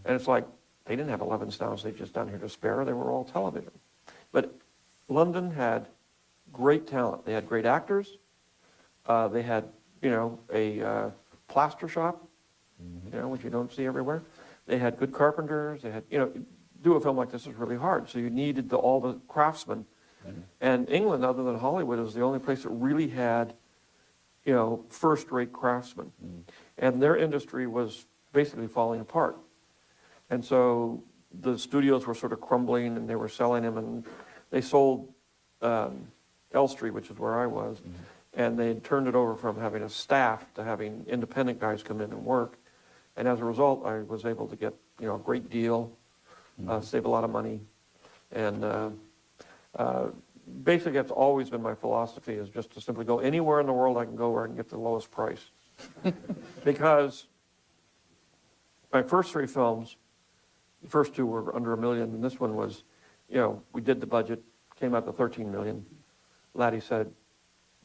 And it's like, they didn't have 11 sound stages down here to spare, they were all television. But London had great talent. They had great actors. They had, you know, a plaster shop, you know, which you don't see everywhere. They had good carpenters. They had, you know, do a film like this is really hard. So you needed all the craftsmen. And England, other than Hollywood, was the only place that really had, you know, first-rate craftsmen. And their industry was basically falling apart. And so the studios were sort of crumbling, and they were selling them, and they sold Elstree, which is where I was, and they turned it over from having a staff to having independent guys come in and work. And as a result, I was able to get, you know, a great deal, save a lot of money, and basically that's always been my philosophy, is just to simply go anywhere in the world I can go where I can get the lowest price. Because my first 3 films, the first 2 were under $1 million, and this one was, you know, we did the budget, came out to $13 million. Laddie said,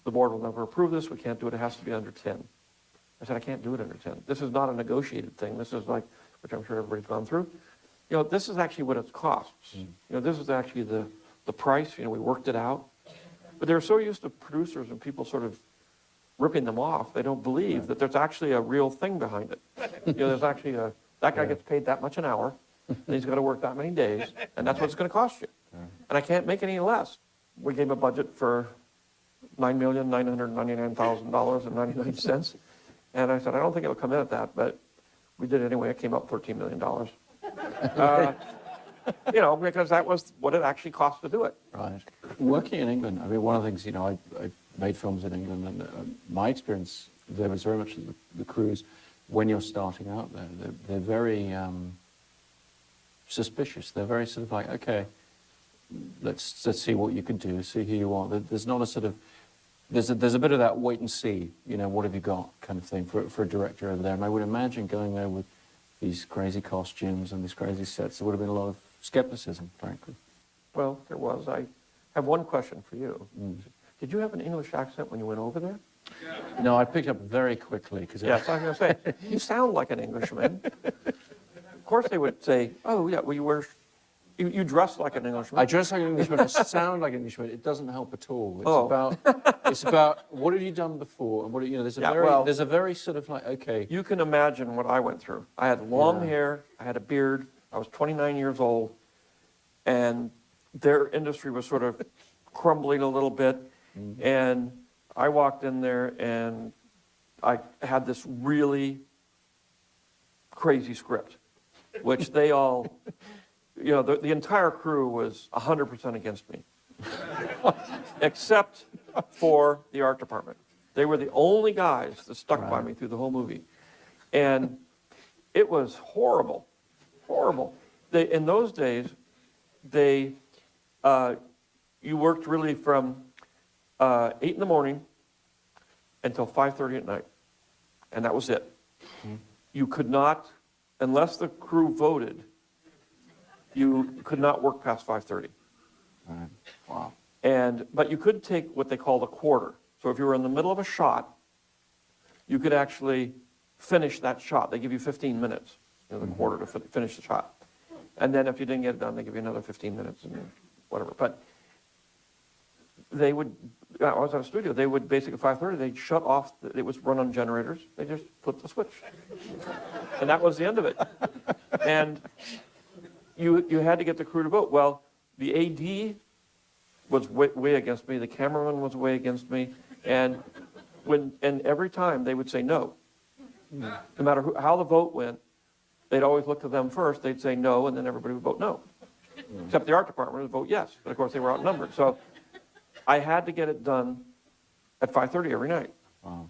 the board will never approve this, we can't do it, it has to be under 10. I said, I can't do it under 10. This is not a negotiated thing. This is like, which I'm sure everybody's gone through. You know, this is actually what it costs. You know, this is actually the price. You know, we worked it out. But they're so used to producers and people sort of ripping them off, they don't believe that there's actually a real thing behind it. You know, there's actually that guy gets paid that much an hour, and he's got to work that many days, and that's what it's going to cost you. And I can't make any less. We gave a budget for $9,999,000.99. And I said, I don't think it'll come in at that, but we did it anyway. It came up $13 million. You know, because that was what it actually cost to do it. Right. Working in England, I mean, one of the things, you know, I made films in England, and my experience there was very much the crews, when you're starting out there, they're very suspicious. They're very sort of like, okay, let's see what you can do, see who you are. There's not a sort of, there's a bit of that wait and see, you know, what have you got kind of thing for a director over there. And I would imagine going there with these crazy costumes and these crazy sets, there would have been a lot of skepticism, frankly. Well, there was. I have one question for you. Did you have an English accent when you went over there? No, I picked up very quickly. Yes, I was going to say, you sound like an Englishman. Of course they would say, oh, yeah, well, you dress like an Englishman. I dress like an Englishman, I sound like an Englishman. It doesn't help at all. Oh. It's about what have you done before, and what, you know, there's a very sort of like, okay. You can imagine what I went through. I had long hair, I had a beard, I was 29 years old, and their industry was sort of crumbling a little bit, and I walked in there and I had this really crazy script, which they all, you know, the entire crew was 100% against me, except for the art department. They were the only guys that stuck by me through the whole movie. And it was horrible, horrible. In those days, you worked really from 8 in the morning until 5:30 at night, and that was it. You could not, unless the crew voted, you could not work past 5:30. Wow. But you could take what they called a quarter. So if you were in the middle of a shot, you could actually finish that shot. They give you 15 minutes, you know, the quarter to finish the shot. And then if you didn't get it done, they give you another 15 minutes and whatever. But they would, I was at a studio, they would basically at 5:30, they'd shut off, it was run on generators, they just flipped the switch. And that was the end of it. And you had to get the crew to vote. Well, the AD was way against me, the cameraman was way against me, and every time they would say no. No matter how the vote went, they'd always look to them first, they'd say no, and then everybody would vote no. Except the art department would vote yes, but of course they were outnumbered. So I had to get it done at 5:30 every night. Wow.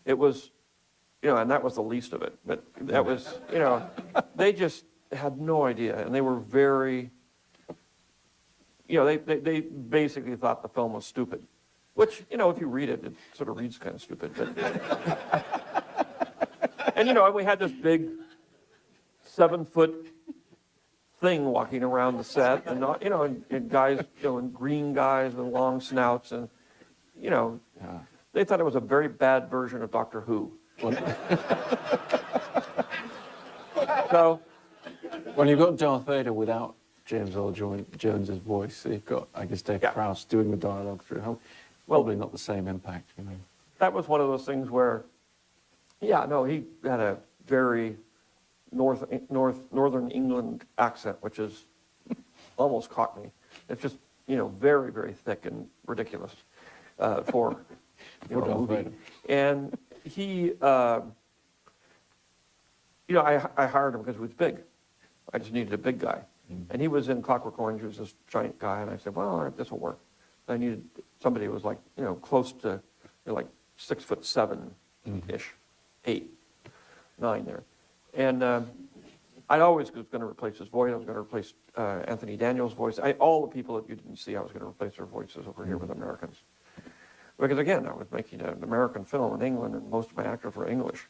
It was, and that was the least of it, but that was, they just had no idea, and they were very, they basically thought the film was stupid, which, if you read it, it sort of reads kind of stupid, but, and we had this big 7-foot thing walking around the set, and not, and guys, and green guys with long snouts, and, they thought it was a very bad version of Doctor Who. So, Well, you've got Darth Vader without James Earl Jones's voice. So you've got, I guess, Dave Prowse doing the dialogue through him. Probably not the same impact, that was one of those things where, he had a very northern England accent, which is almost Cockney. It's just, very, very thick and ridiculous for a movie. And he, I hired him because he was big. I just needed a big guy. And he was in Clockwork Orange, he was this giant guy, and I said, well, all right, this will work. I needed somebody who was like, close to, like 6'7"-ish, 8, 9 there. And I always was going to replace his voice. I was going to replace Anthony Daniels' voice. All the people that you didn't see, I was going to replace their voices over here with Americans. Because again, I was making an American film in England, and most of my actors were English.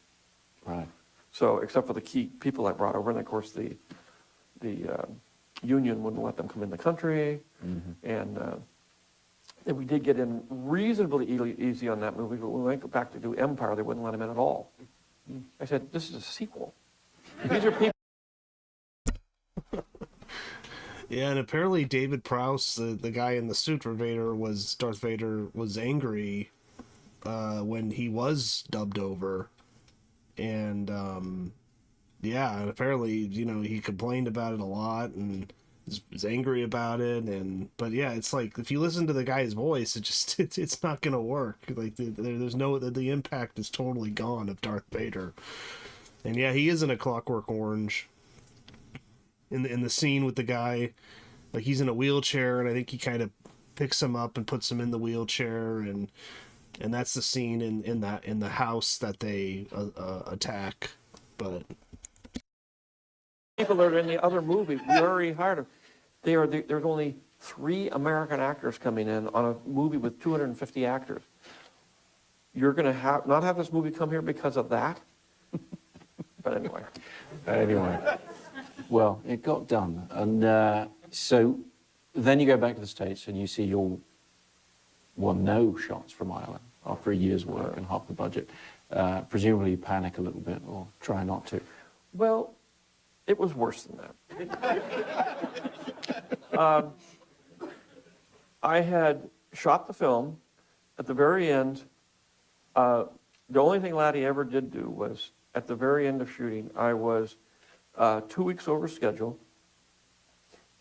Right. So, except for the key people I brought over, and of course the union wouldn't let them come in the country, and we did get in reasonably easy on that movie, but when we went back to do Empire, they wouldn't let him in at all. I said, this is a sequel. These are people. Yeah, and apparently David Prowse, the guy in the suit for Darth Vader, was angry when he was dubbed over. And, and apparently, he complained about it a lot and was angry about it. But yeah, it's like, if you listen to the guy's voice, it's not going to work. Like, there's the impact is totally gone of Darth Vader. And yeah, he is in A Clockwork Orange. In the scene with the guy, like, he's in a wheelchair, and I think he kind of picks him up and puts him in the wheelchair, and that's the scene in the house that they attack. But People that are in the other movie, we already hired them. There's only 3 American actors coming in on a movie with 250 actors. You're going to not have this movie come here because of that? But anyway. Well, it got done. And so then you go back to the States and you see no shots from Ireland after a year's work and half the budget. Presumably you panic a little bit or try not to. Well, it was worse than that. I had shot the film. At the very end, the only thing Laddie ever did do was, at the very end of shooting, I was 2 weeks over schedule,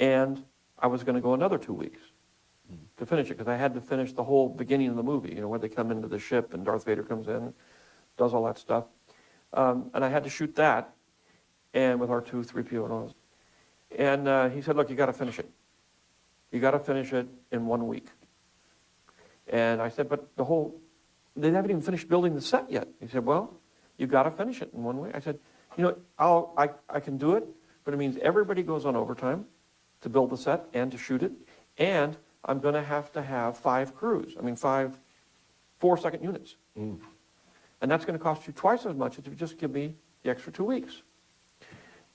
and I was going to go another 2 weeks to finish it, because I had to finish the whole beginning of the movie, where they come into the ship and Darth Vader comes in, does all that stuff. And I had to shoot that, and with R2, 3PO and all this. And he said, look, you got to finish it. You got to finish it in 1 week. And I said, but they haven't even finished building the set yet. He said, well, you got to finish it in 1 week. I said, I can do it, but it means everybody goes on overtime to build the set and to shoot it, and I'm going to have 5 crews. 5 4-second units. And that's going to cost you twice as much as if you just give me the extra 2 weeks.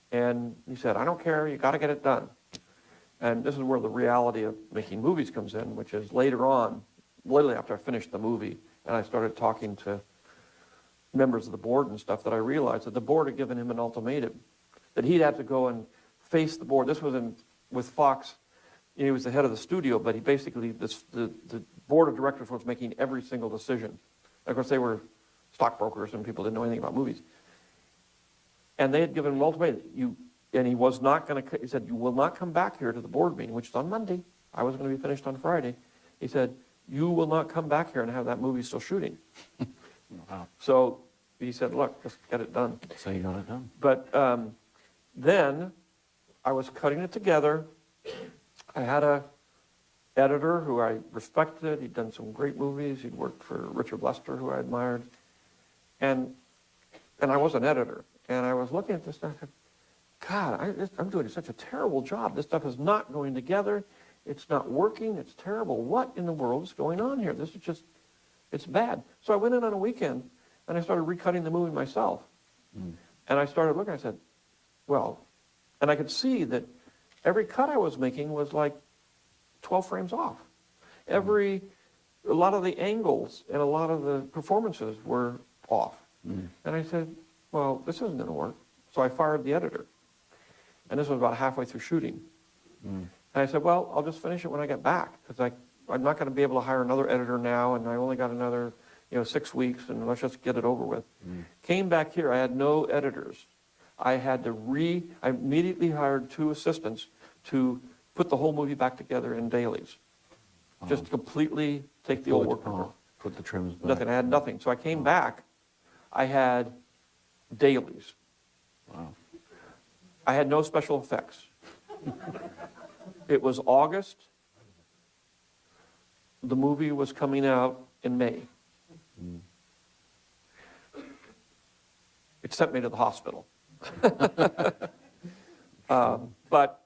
And he said, I don't care, you got to get it done. And this is where the reality of making movies comes in, which is later on, literally after I finished the movie, and I started talking to members of the board and stuff, that I realized that the board had given him an ultimatum, that he'd have to go and face the board. This was with Fox. He was the head of the studio, but he basically, the board of directors was making every single decision. Of course, they were stockbrokers and people didn't know anything about movies. And they had given him an ultimatum. And he was not going to, he said, you will not come back here to the board meeting, which is on Monday. I was going to be finished on Friday. He said, you will not come back here and have that movie still shooting. Wow. So he said, look, just get it done. So you got it done. But then I was cutting it together. I had a editor who I respected. He'd done some great movies. He'd worked for Richard Lester, who I admired. And I was an editor. And I was looking at this stuff. God, I'm doing such a terrible job. This stuff is not going together. It's not working. It's terrible. What in the world is going on here? This is just, it's bad. So I went in on a weekend and I started recutting the movie myself. And I started looking, I said, well, and I could see that every cut I was making was like 12 frames off. A lot of the angles and a lot of the performances were off. And I said, well, this isn't going to work. So I fired the editor. And this was about halfway through shooting. And I said, well, I'll just finish it when I get back, because I'm not going to be able to hire another editor now, and I only got another 6 weeks, and let's just get it over with. Came back here, I had no editors. I immediately hired 2 assistants to put the whole movie back together in dailies. Just completely take the old work apart. Put the trims back. Nothing, I had nothing. So I came back, I had dailies. Wow. I had no special effects. It was August. The movie was coming out in May. It sent me to the hospital. But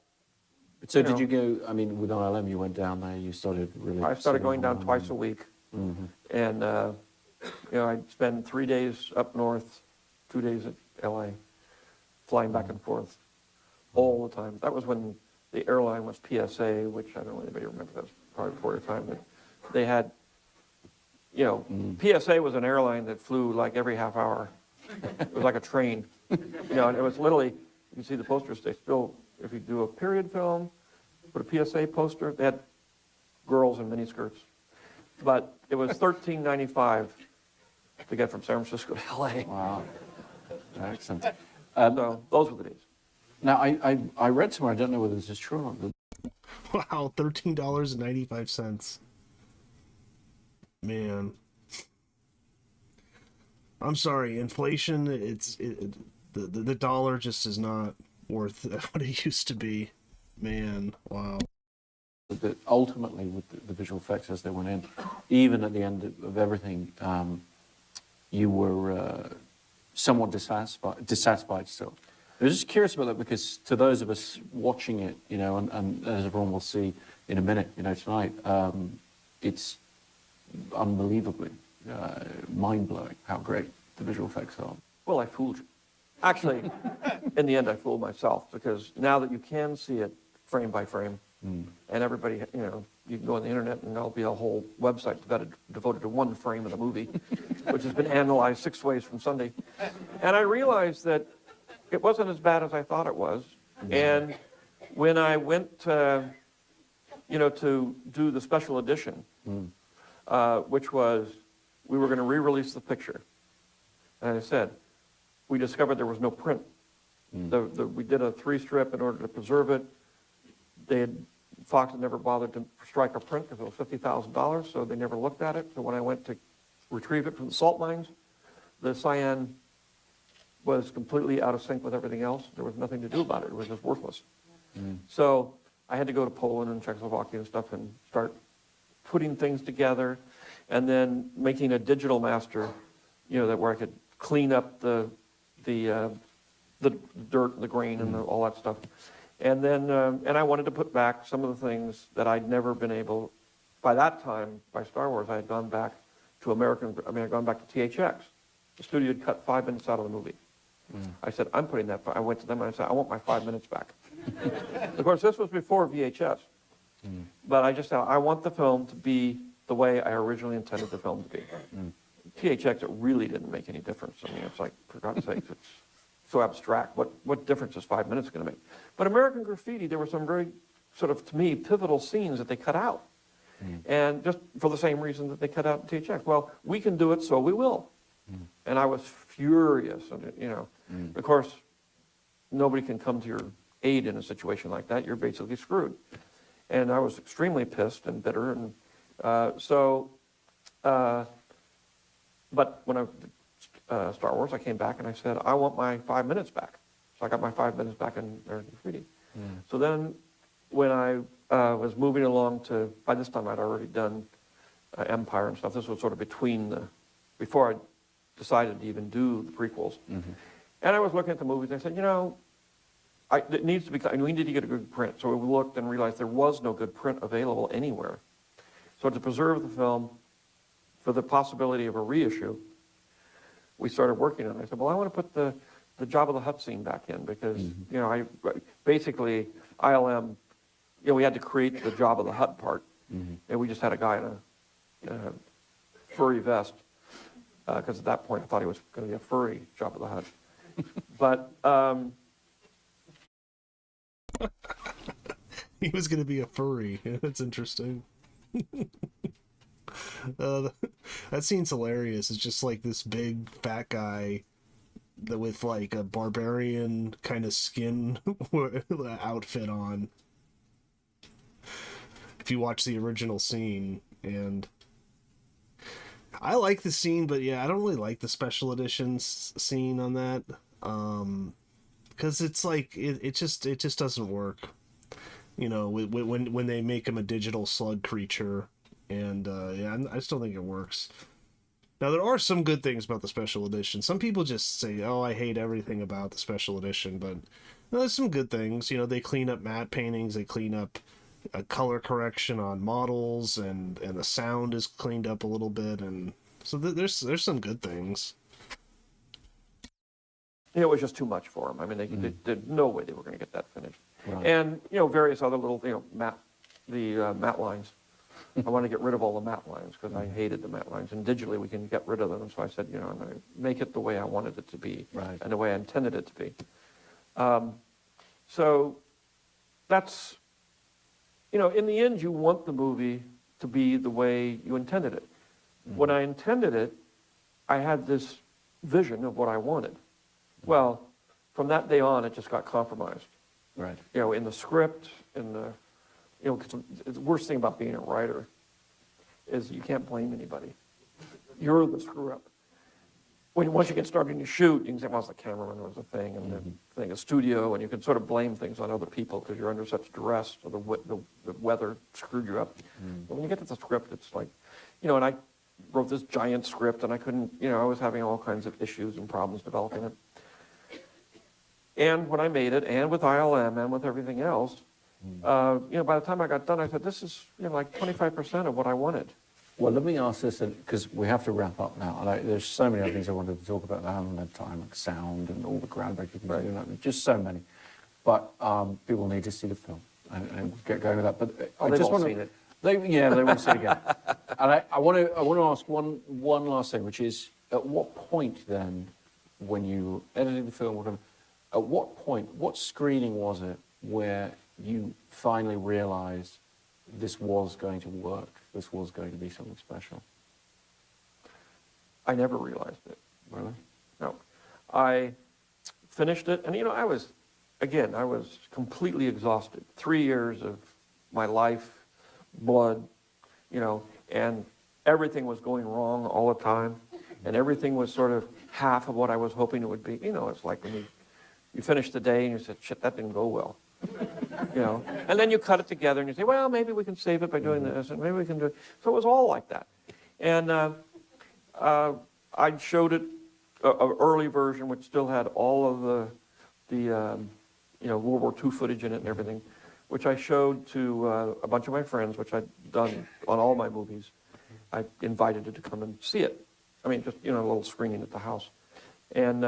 So did you go, I mean, with ILM, you went down there, you started really... I started going down twice a week. And, I'd spend 3 days up north, 2 days at LA, flying back and forth all the time. That was when the airline was PSA, which I don't know if anybody remembers, that was probably before your time, but they had, PSA was an airline that flew like every half hour. It was like a train, and it was literally, you can see the posters, they still, if you do a period film, put a PSA poster, they had girls in miniskirts. But it was $13.95 to get from San Francisco to LA. Wow. Excellent. So those were the days. Now, I read somewhere, I don't know whether this is true or not, Wow, $13.95. Man. I'm sorry, inflation, the dollar just is not worth what it used to be. Man, wow. that ultimately with the visual effects as they went in, even at the end of everything, you were somewhat dissatisfied still. I was just curious about that because to those of us watching it, and as everyone will see in a minute, tonight, it's unbelievably mind-blowing how great the visual effects are. Well, I fooled you. Actually, in the end, I fooled myself because now that you can see it frame by frame, and everybody, you can go on the internet and there'll be a whole website devoted to one frame of the movie, which has been analyzed 6 ways from Sunday. And I realized that it wasn't as bad as I thought it was. And when I went to do the special edition, which was, we were going to re-release the picture. And I said, we discovered there was no print. We did a 3-strip in order to preserve it. Fox had never bothered to strike a print because it was $50,000, so they never looked at it. So when I went to retrieve it from the salt mines, the cyan was completely out of sync with everything else. There was nothing to do about it. It was just worthless. So I had to go to Poland and Czechoslovakia and stuff and start putting things together and then making a digital master, that where I could clean up the dirt and the grain and all that stuff. And then, and I wanted to put back some of the things that I'd never been able, by that time, by Star Wars, I had gone back to I'd gone back to THX. The studio had cut 5 minutes out of the movie. I said, I'm putting that, I went to them and I said, I want my 5 minutes back. Of course, this was before VHS. But I just said, I want the film to be the way I originally intended the film to be. THX, it really didn't make any difference. I mean, it's like, for God's sake, it's so abstract. What difference is 5 minutes going to make? But American Graffiti, there were some very sort of, to me, pivotal scenes that they cut out. And just for the same reason that they cut out in THX. Well, we can do it, so we will. And I was furious. And, you know, of course, nobody can come to your aid in a situation like that. You're basically screwed. And I was extremely pissed and bitter. And but when I Star Wars, I came back and I said, I want my 5 minutes back. So I got my 5 minutes back in American Graffiti. So then when I was moving along to, by this time I'd already done Empire and stuff. This was sort of before I decided to even do the prequels. And I was looking at the movies and I said, you know, it needs to be, we need to get a good print. So we looked and realized there was no good print available anywhere. So to preserve the film for the possibility of a reissue, we started working on it. I said, well, I want to put the Jabba the Hutt scene back in because, you know, basically ILM, you know, we had to create the Jabba the Hutt part. And we just had a guy in a furry vest because at that point I thought he was going to be a furry Jabba the Hutt. But He was going to be a furry. That's interesting. That scene's hilarious. It's just like this big fat guy with like a barbarian kind of skin outfit on. If you watch the original scene, and I like the scene, but yeah, I don't really like the special editions scene on that, because it's like it just doesn't work. You know, when they make him a digital slug creature, and yeah, I just don't think it works. Now, there are some good things about the special edition. Some people just say, oh, I hate everything about the special edition, but there's some good things. You know, they clean up matte paintings, they clean up color correction on models, and the sound is cleaned up a little bit, and so there's some good things. you know, it was just too much for them. I mean, they did no way they were going to get that finished. Right. And, you know, various other little, you know, matte lines. I want to get rid of all the matte lines because I hated the matte lines. And digitally, we can get rid of them. So I said, you know, I'm going to make it the way I wanted it to be, Right. and the way I intended it to be. So that's, you know, in the end, you want the movie to be the way you intended it. When I intended it, I had this vision of what I wanted. Well, from that day on, it just got compromised. Right. You know, in the script, in the, you know, 'cause the worst thing about being a writer is you can't blame anybody. You're the screw up. Once you get started and you shoot, you can say, well, it's the cameraman, it was a thing, and the thing, a studio, and you can sort of blame things on other people because you're under such duress, or the weather screwed you up. But when you get to the script, it's like, you know, and I wrote this giant script, and I couldn't, you know, I was having all kinds of issues and problems developing it. And when I made it, and with ILM, and with everything else, you know, by the time I got done, I said, this is, you know, like 25% of what I wanted. Well, let me ask this, because we have to wrap up now. And there's so many other things I wanted to talk about that I haven't had time, like sound and all the groundbreaking things, you know, just so many. But people need to see the film and get going with that. But I they've just all want seen to, it. they want to see it again. And I want to ask one last thing, which is, at what point then, when you edited the film, whatever, at what point, what screening was it where you finally realized this was going to work, this was going to be something special? I never realized it. Really? No. I finished it, and, you know, I was completely exhausted. 3 years of my life, blood, you know, and everything was going wrong all the time, and everything was sort of half of what I was hoping it would be. You know, it's like when you finish the day and you said, shit, that didn't go well. You know, and then you cut it together and you say, well, maybe we can save it by doing this, and maybe we can do it. So it was all like that. And I showed it an early version, which still had all of the you know, World War II footage in it and everything, which I showed to a bunch of my friends, which I'd done on all my movies. I invited it to come and see it. I mean, just, you know, a little screening at the house. And,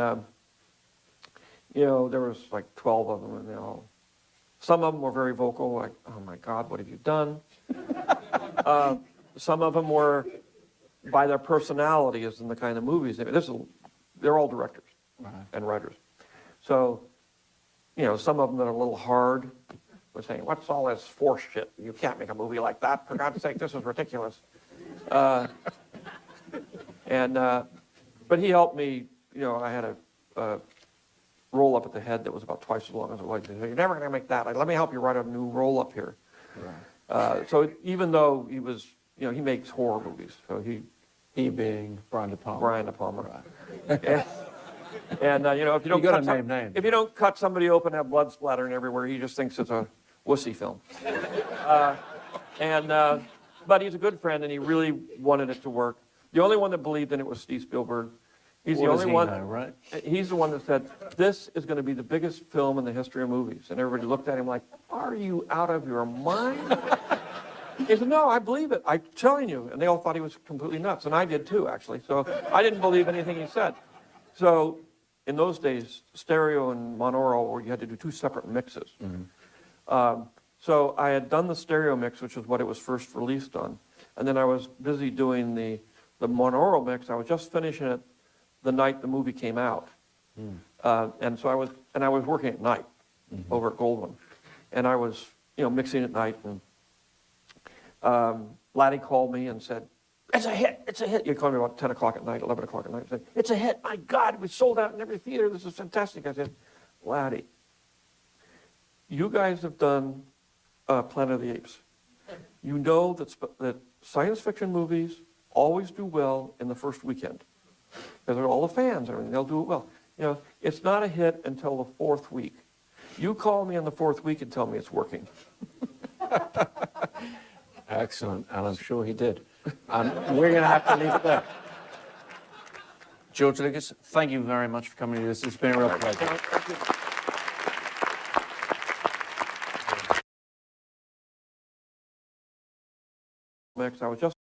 you know, there was like 12 of them, and they all, some of them were very vocal, like, oh my God, what have you done? Some of them were, by their personalities and the kind of movies, they're all directors and writers. So, some of them that are a little hard were saying, what's all this force shit? You can't make a movie like that. For God's sake, this is ridiculous. But he helped me. I had a roll up at the head that was about twice as long as it was. He said, you're never going to make that. Let me help you write a new roll up here. So even though he was, he makes horror movies. So He being Brian De Palma. Brian De Palma. And if you don't gotta cut name names. if you don't cut somebody open, have blood splattering everywhere, he just thinks it's a wussy film. But he's a good friend, and he really wanted it to work. The only one that believed in it was Steve Spielberg. He's the only one. Know, right? He's the one that said, this is going to be the biggest film in the history of movies. And everybody looked at him like, are you out of your mind? He said, no, I believe it. I'm telling you. And they all thought he was completely nuts. And I did too, actually. So I didn't believe anything he said. So in those days, stereo and monaural, you had to do two separate mixes. So I had done the stereo mix, which is what it was first released on. And then I was busy doing the monaural mix. I was just finishing it the night the movie came out. And so I was working at night over at Goldwyn. And I was, mixing at night. And Laddie called me and said, it's a hit, it's a hit. He called me about 10 o'clock at night, 11 o'clock at night. He said, it's a hit, my God, we sold out in every theater. This is fantastic. I said, Laddie, you guys have done Planet of the Apes. You know that science fiction movies always do well in the first weekend. Because they're all the fans, everything, they'll do it well. It's not a hit until the fourth week. You call me in the fourth week and tell me it's working. Excellent, and I'm sure he did. And we're going to have to leave it there. George Lucas, thank you very much for coming to this. It's been a real pleasure. I was just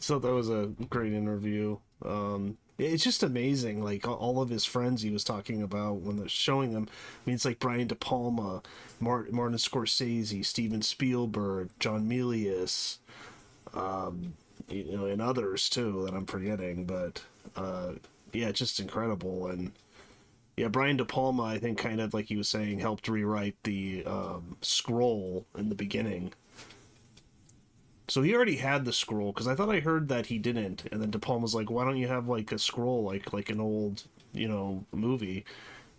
So that was a great interview. It's just amazing, like all of his friends he was talking about when they're showing them. I mean, it's like Brian De Palma, Martin Scorsese, Steven Spielberg, John Milius, and others too that I'm forgetting. But yeah, it's just incredible. And yeah, Brian De Palma, I think, kind of like he was saying, helped rewrite the scroll in the beginning. So he already had the scroll, because I thought I heard that he didn't, and then De Palma's like, why don't you have like a scroll like an old movie?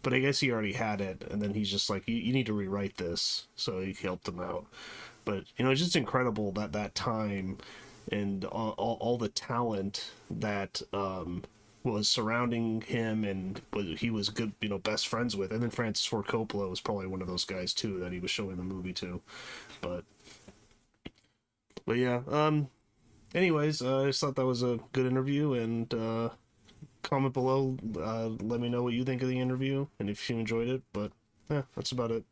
But I guess he already had it, and then he's just like, you need to rewrite this, so he helped him out. But it's just incredible that time and all the talent that was surrounding him, and he was good, best friends with. And then Francis Ford Coppola was probably one of those guys too that he was showing the movie to. But yeah, anyways, I just thought that was a good interview, and comment below, let me know what you think of the interview, and if you enjoyed it, but yeah, that's about it.